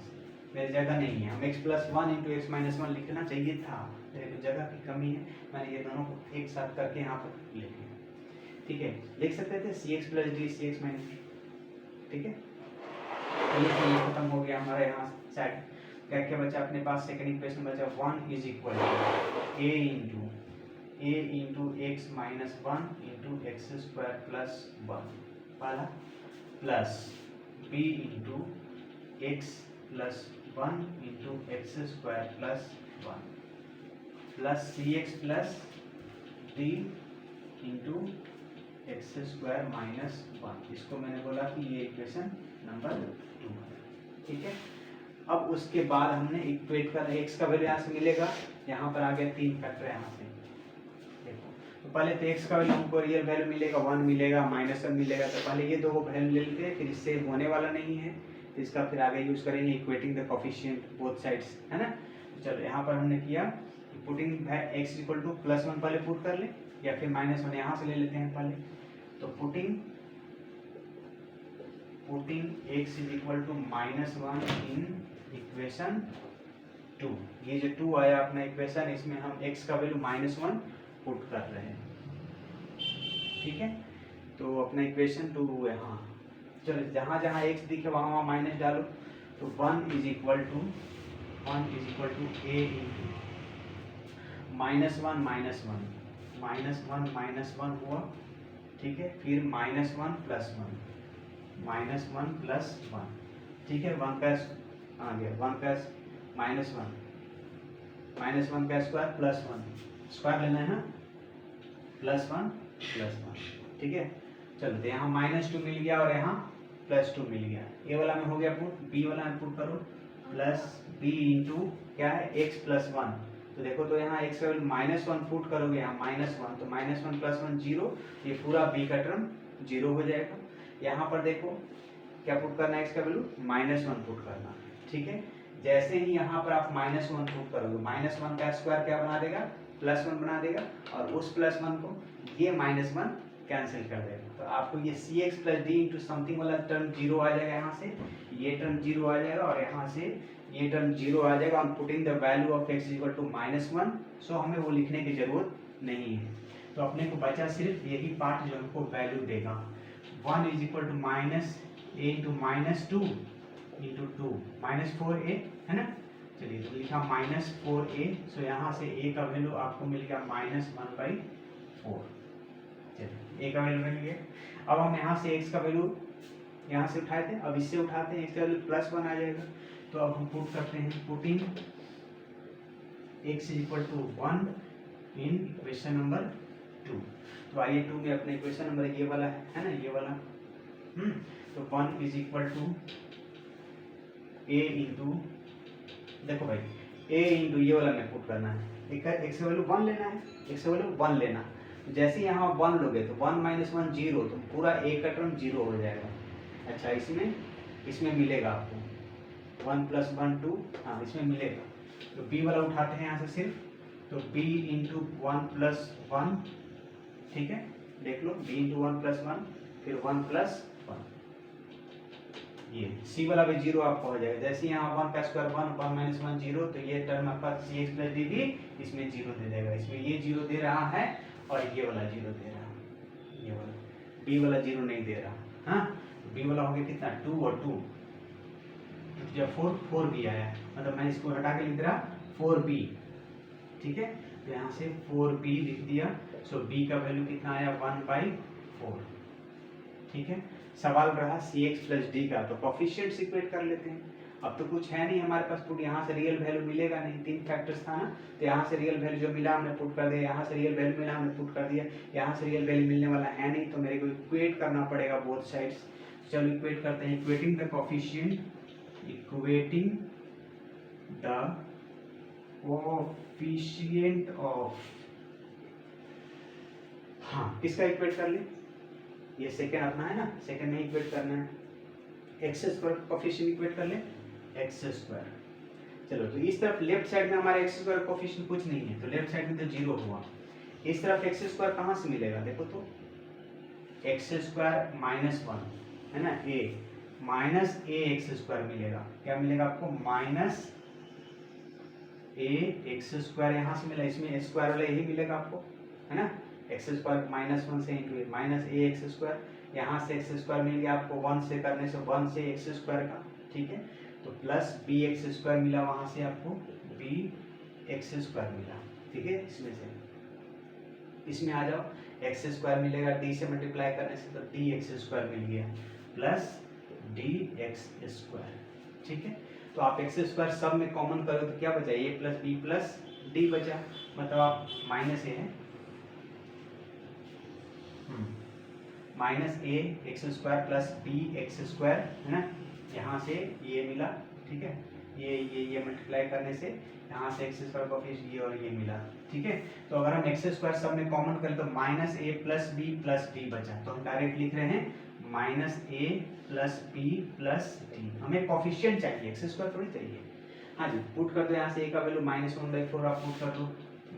मेरी जगह नहीं है, हम x plus 1 into x minus 1 लिखना चाहिए था, मेरे को जगह की कमी है, मैंने ये दोनों को एक साथ करके यहाँ पर लिख लिया। ठीक है, लिख सकते थे c x plus d c x minus d. ठीक है, चलिए तो ये खत्म हो गया हमारा यहाँ साइड। क्या क्या बचा अपने पास? सेकंड इक्वेशन बचा 1 is equal to a into x minus 1 into x square plus 1 वाला plus b into x plus 1 into x square plus 1 plus c x plus d into x square minus 1। इसको मैंने बोला कि ये इक्वेशन नंबर 2 है। ठीक है, अब उसके बाद हमने इक्वेट कर एक्स का वैल्यू यहाँ से मिलेगा, यहाँ पर आ गया 3 फैक्टर यहाँ से। देखो, तो पहले तो एक्स का वैल्यू हमको रियल वैल्यू मिलेगा 1 मिलेगा माइनस 1 मिलेगा, तो पहले ये दो वैल्यू ले लेते हैं, फिर इससे होने वाला नहीं है तो इसका फिर आगे यूज करेंगे equating the coefficient both sides, है ना। चलो यहाँ पर हमने किया putting x equal two plus 1 पहले पुट कर ले, या फिर माइनस 1 यहाँ से ले लेते हैं पहले। तो putting x is equal to minus 1 in equation 2, ये जो 2 आया अपना इक्वेशन, इसमें हम x का वैल्यू माइनस 1 पुट कर रहे हैं। ठीक है, तो अपना इक्वेशन 2 है। हाँ चलो, जहाँ जहाँ x दिखे वहाँ वहाँ माइनस डालो, तो 1 is equal to a into minus 1 minus 1 हुआ। ठीक है, फिर माइनस 1 प्लस 1। ठीक है, 1 का आ गया, 1 का माइनस 1 का स्क्वायर प्लस 1 स्क्वायर लेना है ना, प्लस 1। ठीक है, चलो तो यहाँ माइनस 2 मिल गया और यहाँ प्लस 2 मिल गया। ए वाला में हो गया पुट, बी वाला में पुट करो, प्लस बी इंटू क्या है एक्स प्लस 1। तो देखो, तो यहाँ एक्स का वैल्यू माइनस 1 पुट करोगे, यहाँ माइनस 1, तो माइनस 1 प्लस 1 0, ये पूरा बी का टर्म 0 हो जाएगा। यहाँ पर देखो क्या पुट करना है, एक्स का वैल्यू माइनस 1 पुट करना। ठीक है, जैसे ही यहाँ पर आप माइनस 1 पुट करोगे, माइनस 1 का स्क्वायर क्या बना देगा? प्लस 1 बना देगा, और उस प्लस 1 को ये माइनस 1 कैंसिल कर देगा। तो आपको ये c x plus d into something वाला टर्म 0 आ जाएगा, यहाँ से ये टर्म 0 आ जाएगा, और यहाँ से ये टर्म 0 आ जाएगा। हम putting the value of x equal to minus 1, so हमें वो लिखने की जरूरत नहीं है, तो अपने को बचा सिर्फ यही पार्ट जो हमको वैल्यू देगा। 1 is equal to minus a into minus 2 into 2 minus 4a है ना। चलिए तो लिखा माइनस 4a, सो यहाँ से a का वैल्यू आपको मिल गया -1/4। चलिए a का वैल्यू मिल गया। अब हम यहाँ से x का वैल्यू यहाँ से उठाए थे, अब इससे उठाते हैं, इसका वैल्यू +1 आ जाएगा। तो अब हम पुट करते हैं, putting x is equal to 1 in equation number 2। तो आइए 2 में अपने इक्वेशन नंबर ये वाला है ना, ये वाला तो 1 is equal to a into, देखो भाई a इंटू ये वाला में पुट करना है, x का वैल्यू 1 लेना है, x का वैल्यू 1 लेना। तो जैसे यहाँ 1 लोगे तो 1 - 1 0, तो पूरा a का टर्म 0 हो जाएगा। अच्छा इसमें मिलेगा आपको 1 + 1 2, हाँ इसमें मिलेगा। तो b वाला उठाते हैं यहाँ से सिर्फ, तो b इंटू 1 + 1, ठीक है, देख लो b इंटू 1 + 1 फिर 1 + 1, ये c वाला भी 0 आपका हो जाएगा। जैसे यहाँ 1 का स्क्वायर 1 1 - 1 0, तो ये टर्म आपका cx + d भी इसमें 0 दे देगा। इसमें ये 0 दे रहा है और ये वाला 0 दे रहा है, ये वाला b वाला 0 नहीं दे रहा। हाँ तो b वाला हो गया कितना 2 और 2 जब 4b आया, मतलब मैं इसको हटा के लिख रहा 4b, ठीक है। तो यहाँ से 4b लिख दिया। सो b का वैल्यू कितना आया 1/4, ठीक है। सवाल रहा cx + d का, तो कोफिशिएंट्स इक्वेट कर लेते हैं। अब तो कुछ है नहीं हमारे पास पुट, यहाँ से रियल वैल्यू मिलेगा नहीं, 3 फैक्टर्स था ना, तो यहाँ से रियल वैल्यू जो मिला हमने पुट कर दिया, यहाँ से रियल वैल्यू मिला हमने पुट कर दिया, यहाँ से रियल वैल्यू मिलने वाला है नहीं, तो मेरे को इक्वेट करना पड़ेगा बोथ साइड्स। चलो इक्वेट करते हैं, equating the coefficient, equating the coefficient of, हाँ किसका इक्वेट कर ले, ये सेकंड अपना है ना, सेकंड में इक्वेट करना है, x² कोफिशिएंट इक्वेट कर ले x²। चलो तो इस तरफ लेफ्ट साइड में हमारा x² कोफिशिएंट कुछ नहीं है, तो लेफ्ट साइड में तो 0 हुआ। इस तरफ x² कहाँ से मिलेगा, देखो तो x² - 1 है ना, -ax² मिलेगा। क्या मिलेगा आपको -ax², यहाँ से मिला, इसमें स्क्वायर वाला यही मिलेगा आपको, है ना। x² -1 से इंटू -ax², यहाँ से x² मिल गया आपको, 1 से करने से 1 से x² का, ठीक है। तो प्लस bx² मिला, वहाँ से आपको bx² मिला, ठीक है। इसमें से इसमें आ जाओ, x² मिलेगा, d से मल्टीप्लाई करने से तो dx² मिल गया प्लस dx², ठीक है। तो आप x² सब में कॉमन करो तो क्या बचा, a + b + d बचा, मतलब आप माइनस a है -ax² + bx² है ना, यहाँ से ये मिला, ठीक है। ये मल्टीप्लाई करने से यहाँ से x² का फिर ये और ये मिला, ठीक है। तो अगर हम x² सब में कॉमन करें तो -a + b + d बचा, तो हम डायरेक्ट लिख रहे हैं -a + b + d। हमें कोफिशिएंट चाहिए, x² थोड़ी चाहिए। हाँ जी, पुट कर दो यहाँ से a का वैल्यू -1/4 आप पुट कर दो,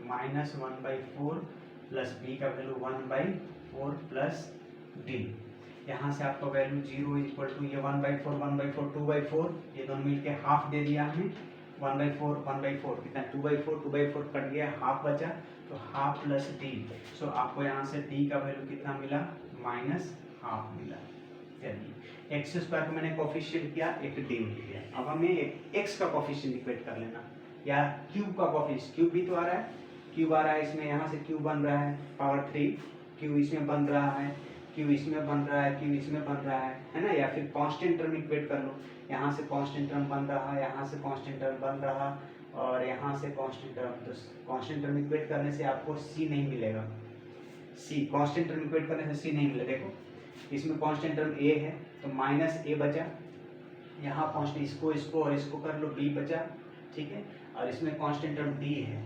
-1/4 प्लस b का वैल्यू 1/4 + d। यहाँ से आपका वैल्यू 0 इज इक्वल टू ये 1/4 1/4 2/4, ये दोनों मिलके हाफ दे दिया हमें, 1/4 1/4 कितना 2/4 2/4 कट गया, हाफ बचा, तो हाफ प्लस d। सो आपको यहाँ से d का वैल्यू कितना मिला -½ मिला। चलिए x² का मैंने कोफिशिएंट किया, एक d मिल गया। अब हमें x का कोफिशिएंट इक्वेट कर लेना, या क्यूब का कोफिशिएंट, क्यूब भी तो आ रहा है, क्यूब आ रहा है इसमें, यहाँ से क्यूब बन रहा है पावर 3, क्यूब इसमें बन रहा है, क्यूब इसमें बन रहा है, क्यूब इसमें बन रहा है ना। या फिर कांस्टेंट टर्म इक्वेट कर लो, यहाँ से कांस्टेंट टर्म बन रहा है, यहाँ से कांस्टेंट टर्म बन रहा, और यहाँ से कांस्टेंट टर्म, तो कांस्टेंट टर्म इक्वेट करने से आपको c नहीं मिलेगा, c कांस्टेंट टर्म इक्वेट करने से c नहीं मिलेगा। देखो इसमें कांस्टेंट टर्म a है, तो -a बचा, यहाँ कांस्टेंट इसको और इसको कर लो, b बचा, ठीक है। और इसमें कांस्टेंट टर्म d है,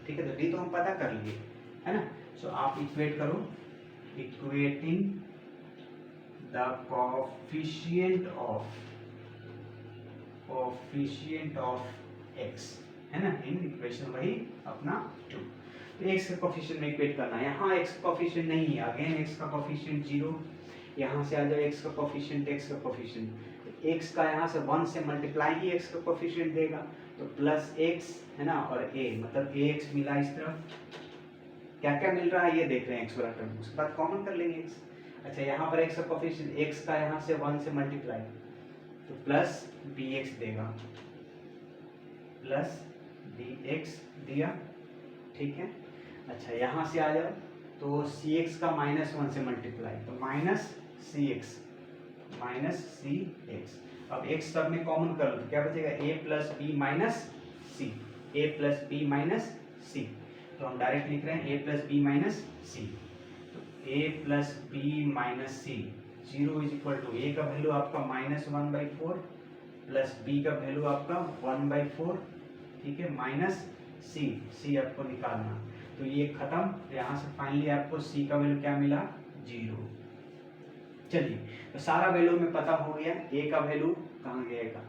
ठीक है। तो d तो हम पता कर लिए, है ना। सो आप इक्वेट करो, equating the coefficient of x, है ना, इन इक्वेशन वही अपना 2। तो x का कोफिशिएंट में इक्वेट करना है, यहाँ x का कोफिशिएंट नहीं है, अगेन x का कोफिशिएंट 0, यहाँ से आ जाओ x का कोफिशिएंट, x का यहाँ से 1 से मल्टीप्लाई ही x का कोफिशिएंट देगा, तो +x है ना, और a मतलब ax मिला इस तरफ, क्या क्या मिल रहा है ये देख रहे हैं x वाला टर्म, उसके बाद कॉमन कर लेंगे x। अच्छा यहाँ पर x का कोफिशिएंट x का यहाँ से 1 से मल्टीप्लाई तो प्लस bx देगा, प्लस bx दिया, ठीक है। अच्छा यहाँ से आ जाओ तो cx का -1 से मल्टीप्लाई तो माइनस cx, अब x सब में कॉमन कर लो तो क्या बचेगा a plus b minus c, a plus b minus c, तो हम डायरेक्ट लिख रहे हैं a plus b minus c, तो a plus b minus c 0 is equal to a का वैल्यू आपका -1/4 प्लस b का वैल्यू आपका 1/4, ठीक है, माइनस c आपको निकालना, तो ये खत्म। यहाँ से फाइनली आपको c का वैल्यू क्या मिला 0। चलिए तो सारा वैल्यू में पता हो गया, a का वैल्यू कहाँ गएगा,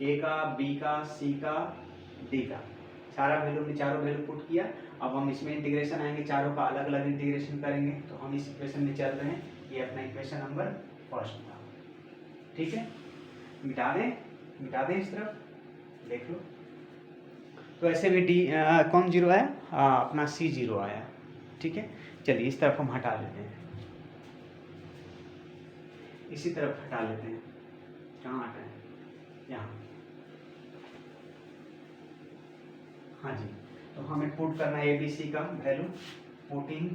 a का, b का, c का, d का, सारा वैल्यू में चारों वैल्यू पुट किया। अब हम इसमें इंटीग्रेशन आएंगे, चारों का अलग अलग इंटीग्रेशन करेंगे, तो हम इस इक्वेशन में चल रहे हैं, ये अपना इक्वेशन नंबर फर्स्ट था, ठीक है। मिटा दें इस तरफ, देख लो। तो ऐसे भी डी कौन जीरो आया, अपना सी 0 आया, ठीक है। चलिए इस तरफ हम हटा लेते हैं, इसी तरफ हटा लेते हैं, कहाँ हटाएं, यहाँ, हाँ जी। तो हमें पुट करना है ABC का value, putting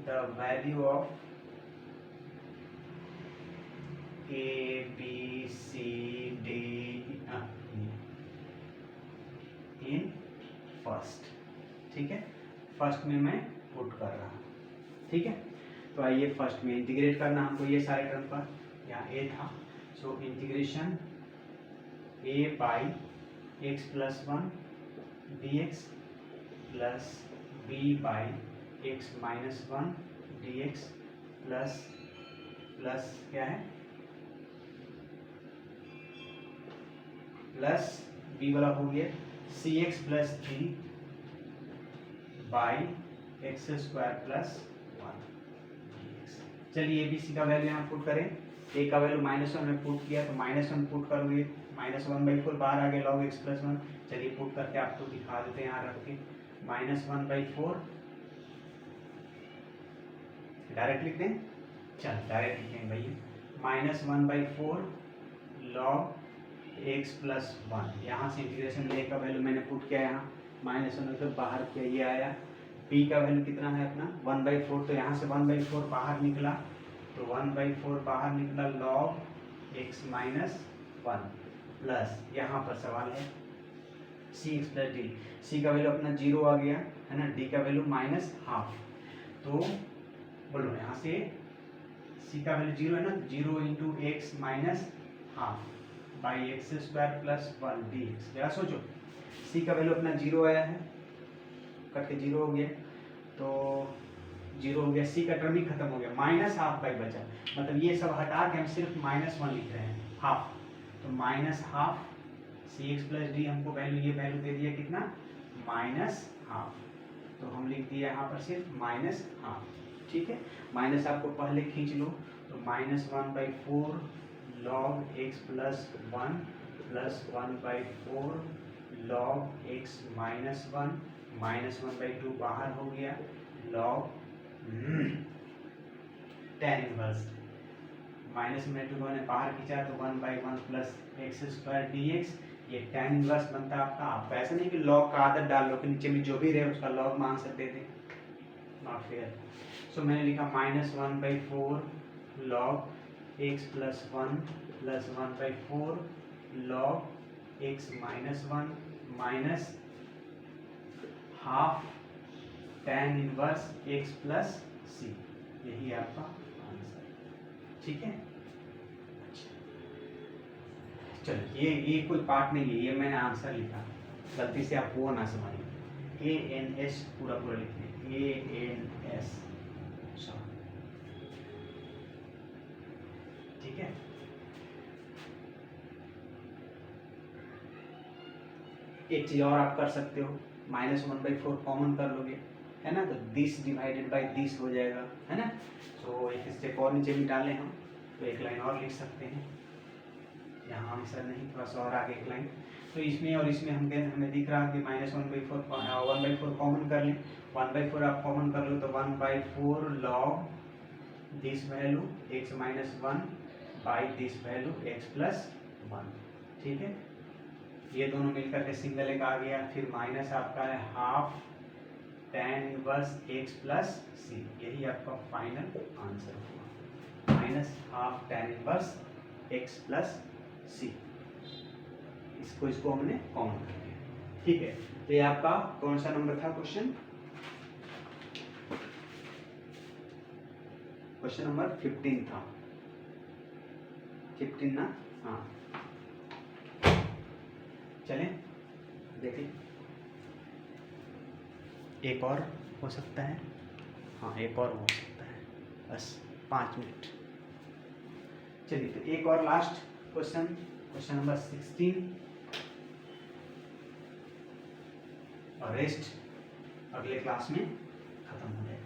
the value of ABCD in first, ठीक है। फर्स्ट में मैं पुट कर रहा हूँ, ठीक है। तो आइए फर्स्ट में इंटीग्रेट करना हमको ये सारे टर्म पर, यहाँ a था, so integration a by x plus 1 dx plus b by x minus 1 dx plus क्या है, प्लस b वाला हो गया cx plus 3 by x square plus 1। चलिए ABC का वैल्यू यहाँ पुट करें, a का वैल्यू -1 में पुट किया तो -1 पुट करोगे, -1/4 बाहर आ गया log x प्लस 1। चलिए पुट करके आपको दिखा देते हैं, यहाँ रख के -1/4 डायरेक्ट लिख दें, चल डायरेक्ट लिखेंगे भैया, -1/4 log x प्लस 1, यहाँ से इंटीग्रेशन a का वैल्यू मैंने पुट किया, यहाँ -1 तो बाहर किया, ये आया। b का वैल्यू कितना है अपना 1/4, तो यहाँ से 1/4 बाहर निकला, तो 1/4 बाहर निकला log x माइनस 1 प्लस, यहाँ पर सवाल है cx प्लस d, c का वैल्यू अपना 0 आ गया है ना, d का वैल्यू -1/2, तो बोलो यहाँ से c का वैल्यू 0 है ना, 0 into x minus half by x square plus 1 dx। जरा सोचो, c का वैल्यू अपना 0 आया है, कट के 0 हो गया, तो 0 हो गया, c का टर्म ही खत्म हो गया, -1/2 बचा, मतलब ये सब हटा के हम सिर्फ -1 लिख रहे हैं, हाफ, तो -1/2 cx प्लस d हमको वैल्यू, ये वैल्यू दे दिया कितना -1/2, तो हम लिख दिया यहाँ पर सिर्फ -1/2, ठीक है। माइनस आपको पहले खींच लो, तो -1/4 log x plus 1 plus 1/4 log x minus 1, -1/2 बाहर हो गया, log tan इनवर्स, -2 मैंने बाहर खींचा तो 1/1 प्लस एक्स स्क्वायर dx, ये tan इनवर्स बनता है आपका। आप ऐसा नहीं कि log का आदत डाल लो कि नीचे में जो भी रहे उसका log मान सकते थे, नॉट फेयर। सो मैंने लिखा -1/4 log x plus 1 plus 1/4 log x minus 1 minus half tan inverse x plus c, यही आपका आंसर, ठीक है। चलो ये कोई पार्ट नहीं है, ये मैंने आंसर लिखा, गलती से आप वो ना समझिए, ANS पूरा लिखिए, ANS, ठीक है। एक चीज और आप कर सकते हो, -1/4 कॉमन कर लोगे, है ना, तो दिस डिवाइडेड बाय दिस हो जाएगा, है ना। तो एक स्टेप और नीचे भी डालें हम, तो एक लाइन और लिख सकते हैं, यहाँ आंसर नहीं, थोड़ा सा और आगे एक लाइन, तो इसमें और इसमें हमें दिख रहा है कि -1/4 कॉमन कर लें। 1/4 आप कॉमन कर लो तो 1/4 log this value x minus 1 by this value x plus 1। ठीक है, ये दोनों मिलकर के सिंगल एक आ गया। फिर माइनस आपका है half tan inverse x plus c, यही आपका फाइनल आंसर हुआ, minus half tan inverse x plus c। इसको हमने कॉमन कर दिया। ठीक है, तो ये आपका कौन सा नंबर था क्वेश्चन? क्वेश्चन नंबर 15 था, 15 ना? हाँ, चलें देखिए, एक और हो सकता है। हाँ, एक और हो सकता है, बस 5 मिनट। चलिए, तो एक और लास्ट क्वेश्चन, क्वेश्चन नंबर 16, और रेस्ट अगले क्लास में खत्म हो जाएगा।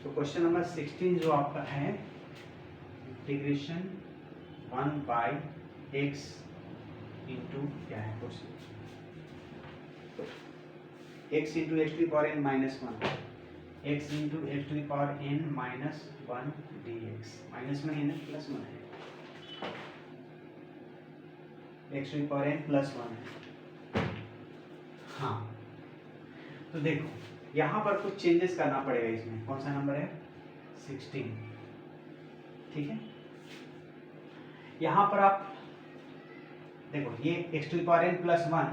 तो क्वेश्चन नंबर 16 जो आपका है, इंटीग्रेशन 1/x इंटू क्या है question, x into x to power n minus 1, x into x to power n minus 1 dx, minus में n प्लस 1 है, x to power n plus 1 है। हाँ, तो देखो यहाँ पर कुछ चेंजेस करना पड़ेगा इसमें। कौन सा नंबर है? 16। ठीक है, यहाँ पर आप देखो, ये x to power n plus 1,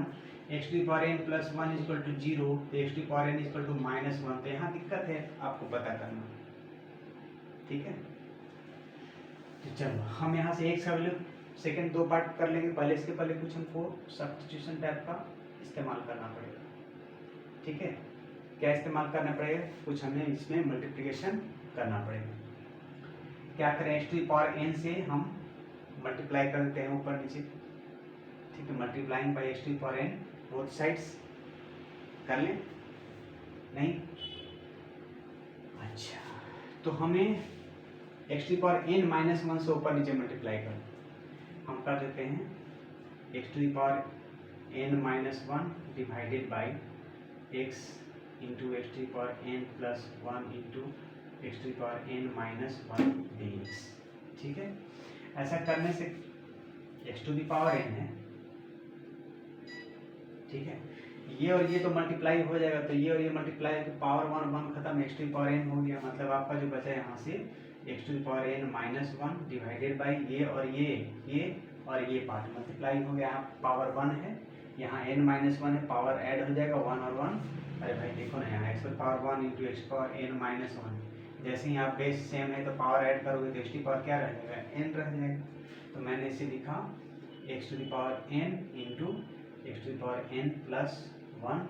x to power n plus 1 is equal to 0, तो x to power n is equal to minus 1। तो यहाँ दिक्कत है, आपको पता करना। ठीक है, तो चलो हम यहाँ से x का वैल्यू सेकंड 2 पार्ट कर लेंगे। पहले इसके पहले कुछ हमको सब्स्टिट्यूशन टाइप का इस्तेमाल करना पड़ेगा। ठीक है, क्या इस्तेमाल करना पड़ेगा? कुछ हमें इसमें मल्टीप्लिकेशन करना पड़ेगा। क्या करें, x टू पावर n से हम मल्टीप्लाई कर देते हैं ऊपर नीचे। ठीक है, multiplying by x to power n both sides कर लें, नहीं? अच्छा, तो हमें x to power n minus 1 से ऊपर नीचे मल्टीप्लाई कर, हम कर देते हैं x to power n minus 1 divided by x into x to power n plus 1 into x to power n minus 1 dx। ठीक है, ऐसा करने से x to the power n है। ठीक है, ये और ये तो मल्टीप्लाई हो जाएगा, तो ये और ये मल्टीप्लाई तो पावर 1 खत्म, x टू पावर n हो गया। मतलब आपका जो बचा यहाँ से x to power n minus 1 divided by ये और ये पार्ट मल्टीप्लाई हो गया, यहाँ पावर 1 है, यहाँ n माइनस 1 है, पावर ऐड हो जाएगा 1 और 1। अरे भाई देखो ना, यहाँ x power 1 into x power n minus 1, जैसे ही आप बेस सेम है तो पावर ऐड करोगे तो एक्स टू पावर क्या रह जाएगा? n रह जाएगा। तो मैंने इसे लिखा x to the power n into x to the power n plus 1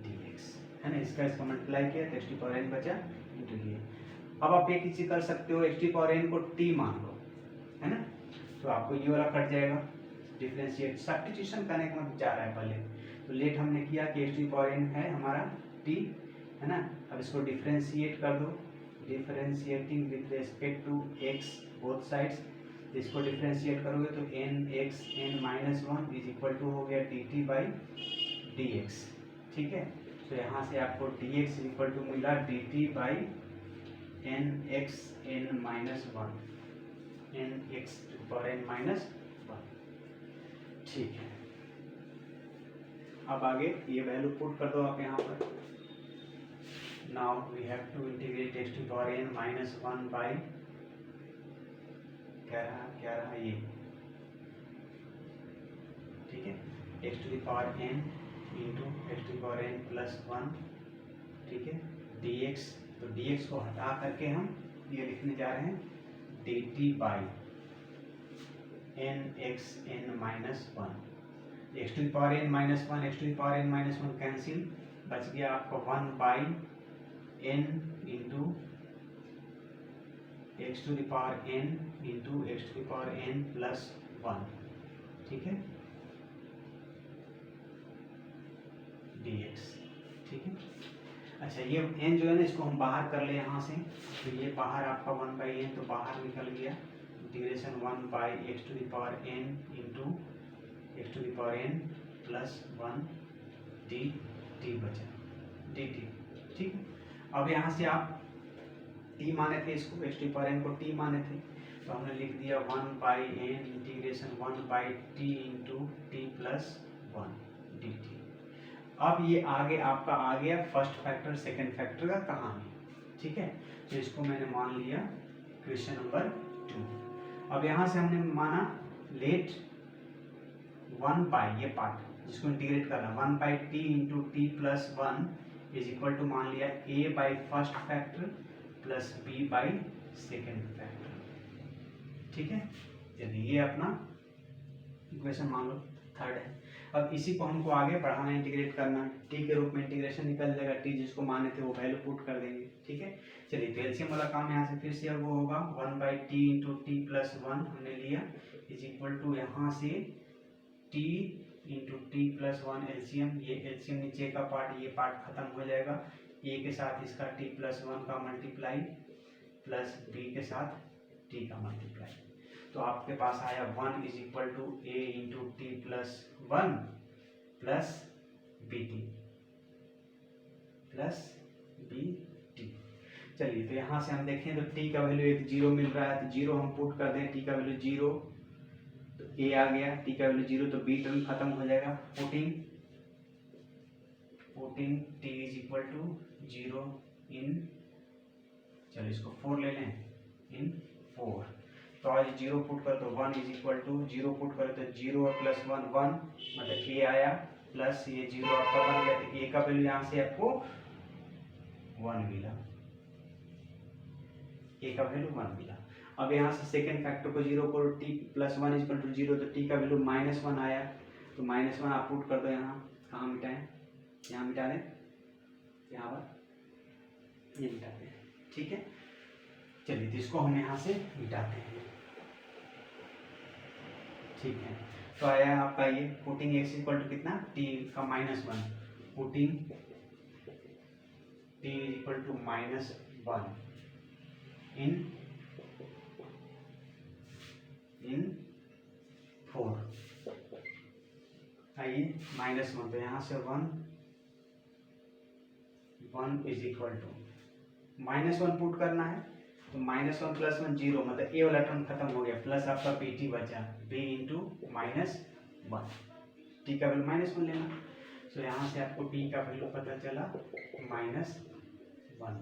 dx, है ना? इसका मल्टीप्लाई किया तो एक्स टू पावर n बचा इंटू ये। अब आप एक चीज कर सकते हो, एक्स टू पावर n को t मान लो, है ना? तो आपको ये वाला कट जाएगा, डिफरेंशिएट सब्स्टिट्यूशन करने का मतलब जा रहा है पहले। तो लेट हमने किया कि एक्स टू पावर n है हमारा t, है ना? अब इसको डिफरेंशिएट कर दो, differentiating with respect to x both sides. इसको डिफरेंशिएट करोगे तो nx n minus 1 is equal to हो गया dt बाई dx। ठीक है, तो यहाँ से आपको dx इक्वल टू मिला dt by nx n minus 1, nx to power n minus 1। ठीक है, अब आगे ये वैल्यू पुट कर दो आप यहाँ पर। Now we have to integrate x to power n minus 1 by क्या रहा ये, ठीक है, x to the power n into x to power n plus 1। ठीक है, dx, तो dx को हटा करके हम ये लिखने जा रहे हैं dt by nx n minus 1। X to the power n minus 1, x to the power n minus 1 cancel, बच गया आपका 1 by n into x to the power n into x to the power n plus 1। ठीक है, dx, ठीक है। अच्छा ये n जो है ना इसको हम बाहर कर ले यहाँ से, तो ये बाहर आपका 1/n तो बाहर निकल गया, integration 1/x⁴n into x⁴n plus 1 dt बचा dt, ठीक है। अब यहाँ से आप t माने थे इसको, x⁴n को t माने थे, तो हमने लिख दिया 1/n integration 1/t into t plus 1 dt। अब ये आगे आपका आ गया फर्स्ट फैक्टर सेकंड फैक्टर का कहानी, ठीक है। तो इसको मैंने मान लिया क्वेश्चन नंबर 2। अब यहाँ से हमने माना लेट 1 ये पार्ट जिसको इंटीग्रेट करना 1/t into t plus 1 is equal to मान लिया a first factor plus b second factor, ठीक है। चलिए ये अपना इक्वेशन मान लो थर्ड है। अब इसी को हमको आगे बढ़ाना, इंटीग्रेट करना, t के रूप में इंटीग्रेशन निकल जाएगा, t जिसको माने थे वो वैल्यू पुट कर देंगे, ठीक है। चलिए तो एलसीएम वाला काम यहाँ से फिर से वो होगा 1/t इंटू टी प्लस 1 हमने लिया इज इक्वल टू यहाँ से t into t plus 1 LCM, ये एलसीएम नीचे का पार्ट, ये पार्ट खत्म हो जाएगा, a के साथ इसका t प्लस 1 का मल्टीप्लाई प्लस b के साथ t का मल्टीप्लाई, तो आपके पास आया 1 is equal to a into t plus 1 plus b t plus b t. चलिए तो यहाँ से हम देखें तो t का वैल्यू एक 0 मिल रहा है, तो 0 हम पुट कर दें, t का वैल्यू 0 तो a आ गया, t का वैल्यू 0 तो b टर्म खत्म हो जाएगा, putting t is equal to 0 in, चलिए इसको 4 ले लें, इन 4, तो आज 0 पुट कर तो 1 इज इक्वल टू 0 पुट कर तो 0 और प्लस 1 1 मतलब a आया प्लस ये 0 आपका बन गया, तो a का वैल्यू यहाँ से आपको 1 मिला, a का वैल्यू 1 मिला। अब यहाँ से सेकंड फैक्टर को 0 को t plus 1 is equal to 0 तो t का वैल्यू -1 आया, तो -1 आप पुट कर दो, यहाँ कहाँ मिटाएं, यहाँ मिटा दें, यहाँ पर ये मिटाते हैं, ठीक है। चलिए तो इसको हम यहाँ से मिटाते हैं, ठीक है। तो आया आपका ये पुटिंग x इक्वल टू कितना t का -1, पुटिंग t इक्वल टू -1 इन 4, आइए -1 तो यहाँ से 1 इज इक्वल टू -1 पुट करना है, तो -1 प्लस 1 0 मतलब a वाला टर्म खत्म हो गया, प्लस आपका pt बचा b इंटू -1, t का वैल्यू -1 लेना, तो यहाँ से आपको t का वैल्यू पता चला -1।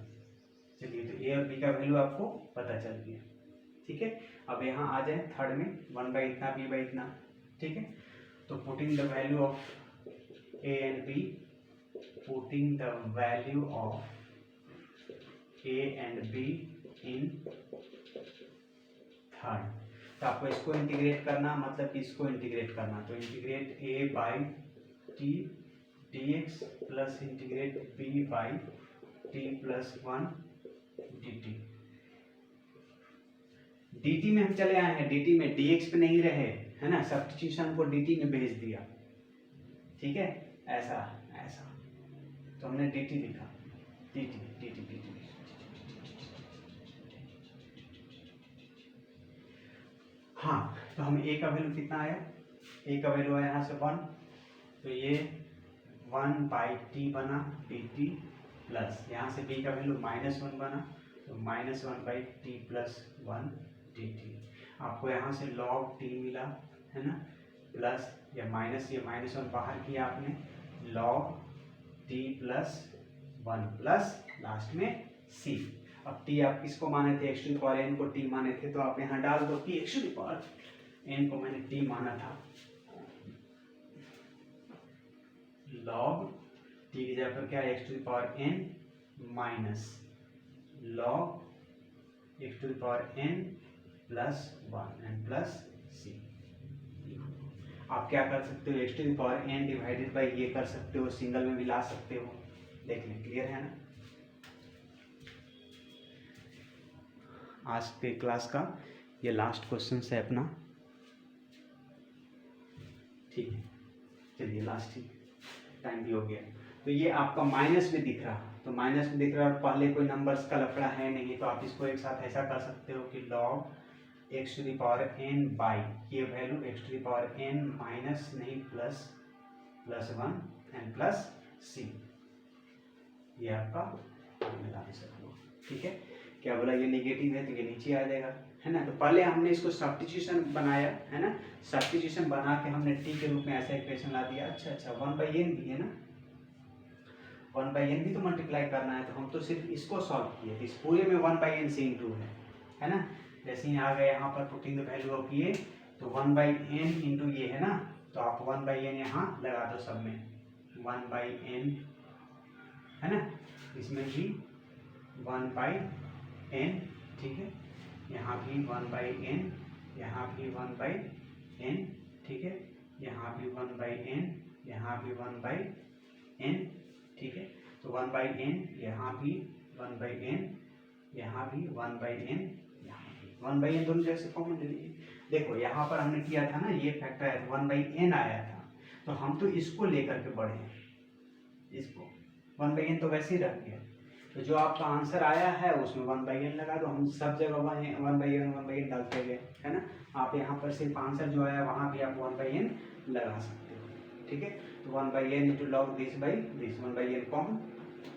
चलिए तो a और b का वैल्यू आपको पता चल गया, ठीक है। अब यहाँ आ जाए थर्ड में 1/इतना b/इतना, ठीक है। तो putting the value of a and b, putting the value of a and b in third, तो आपको इसको इंटीग्रेट करना, मतलब कि इसको इंटीग्रेट करना, तो integrate a/t dx plus integrate b/t plus 1 dt। dt में हम चले आए हैं, dt में dx पे नहीं रहे, है ना, सब्स्टिट्यूशन को dt में भेज दिया, ठीक है, ऐसा ऐसा, तो हमने dt लिखा, dt हाँ। तो हम a का वैल्यू कितना आया, a का वैल्यू आया यहाँ से 1, तो ये 1/t बना dt प्लस यहाँ से b का वैल्यू -1 बना, तो -1/t प्लस 1 dt। आपको यहाँ से log t मिला, है ना, प्लस या माइनस, ये -1 बाहर किया आपने, log t plus 1 plus last में c। अब t आप किसको माने थे, x⁴n को t माने थे, तो आप यहाँ डाल दो कि x⁴n को मैंने t माना था, log t की जगह पर क्या है x⁴n minus log x⁴n plus 1 and plus c। आप क्या कर सकते हो, x⁴n डिवाइडेड बाई ये कर सकते हो, सिंगल में भी ला सकते हो, देख लें, क्लियर है ना। आज के क्लास का ये लास्ट क्वेश्चन है अपना, ठीक है। चलिए लास्ट ही टाइम भी हो गया, तो ये आपका माइनस में दिख रहा, तो माइनस में दिख रहा है और पहले कोई नंबर्स का लफड़ा है नहीं, तो आप इसको एक साथ ऐसा कर सकते हो कि log x to the power n by ये value x to the power n minus नहीं प्लस +1 एंड प्लस c, ये आपका मिला दे सकते, ठीक है। क्या बोला, ये नेगेटिव है तो ये नीचे आ जाएगा, है ना। तो पहले हमने इसको सब्स्टिट्यूशन बनाया, है ना, सब्स्टिट्यूशन बना के हमने t के रूप में ऐसा इक्वेशन ला दिया। अच्छा 1/n भी है ना, 1/n भी तो मल्टीप्लाई करना है, तो हम तो सिर्फ इसको सॉल्व किए, तो इस पूरे में 1/n से इंटू है ना। जैसे ही आ गए यहाँ पर पुटिंग द वैल्यू ऑफ ये, तो 1/n इंटू ये है ना, तो आप 1/n यहाँ लगा दो सब में, 1/n है ना, इसमें भी 1/n, ठीक है, यहाँ भी 1/n, यहाँ भी 1/n, ठीक है, यहाँ भी 1/n, यहाँ भी 1/n, ठीक है। तो 1/n, यहाँ भी 1/n, यहाँ भी 1/n, यहाँ भी 1/n, दोनों जैसे कॉमन ले लीजिए। देखो यहाँ पर हमने किया था ना, ये फैक्टर आया था 1/n आया था, तो हम तो इसको लेकर के बढ़े, इसको 1/n तो वैसे ही रख गया, तो जो आपका आंसर आया है उसमें 1/n लगा दो। हम सब जगह 1/n डालते गए, है ना। आप यहाँ पर सिर्फ आंसर जो आया वहाँ भी आप 1/n लगा सकते हो, ठीक है। तो 1/n into log this by this, 1/n common,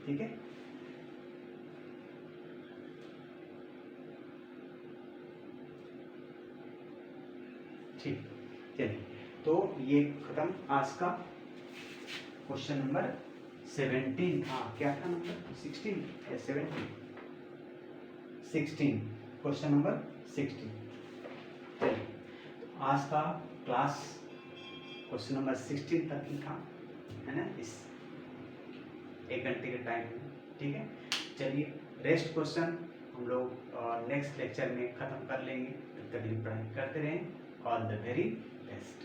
ठीक है। ठीक, चलिए, तो ये खत्म आज का क्वेश्चन नंबर 17। हाँ, क्या था नंबर 16 या 17? 16, क्वेश्चन नंबर 16। चलिए, तो आज का क्लास क्वेश्चन नंबर 16 तक ही था, है ना, इस 1 घंटे के टाइम में, ठीक है। चलिए, रेस्ट क्वेश्चन हम लोग नेक्स्ट लेक्चर में ख़त्म कर लेंगे, तब तक पढ़ाई करते रहें। All the very best.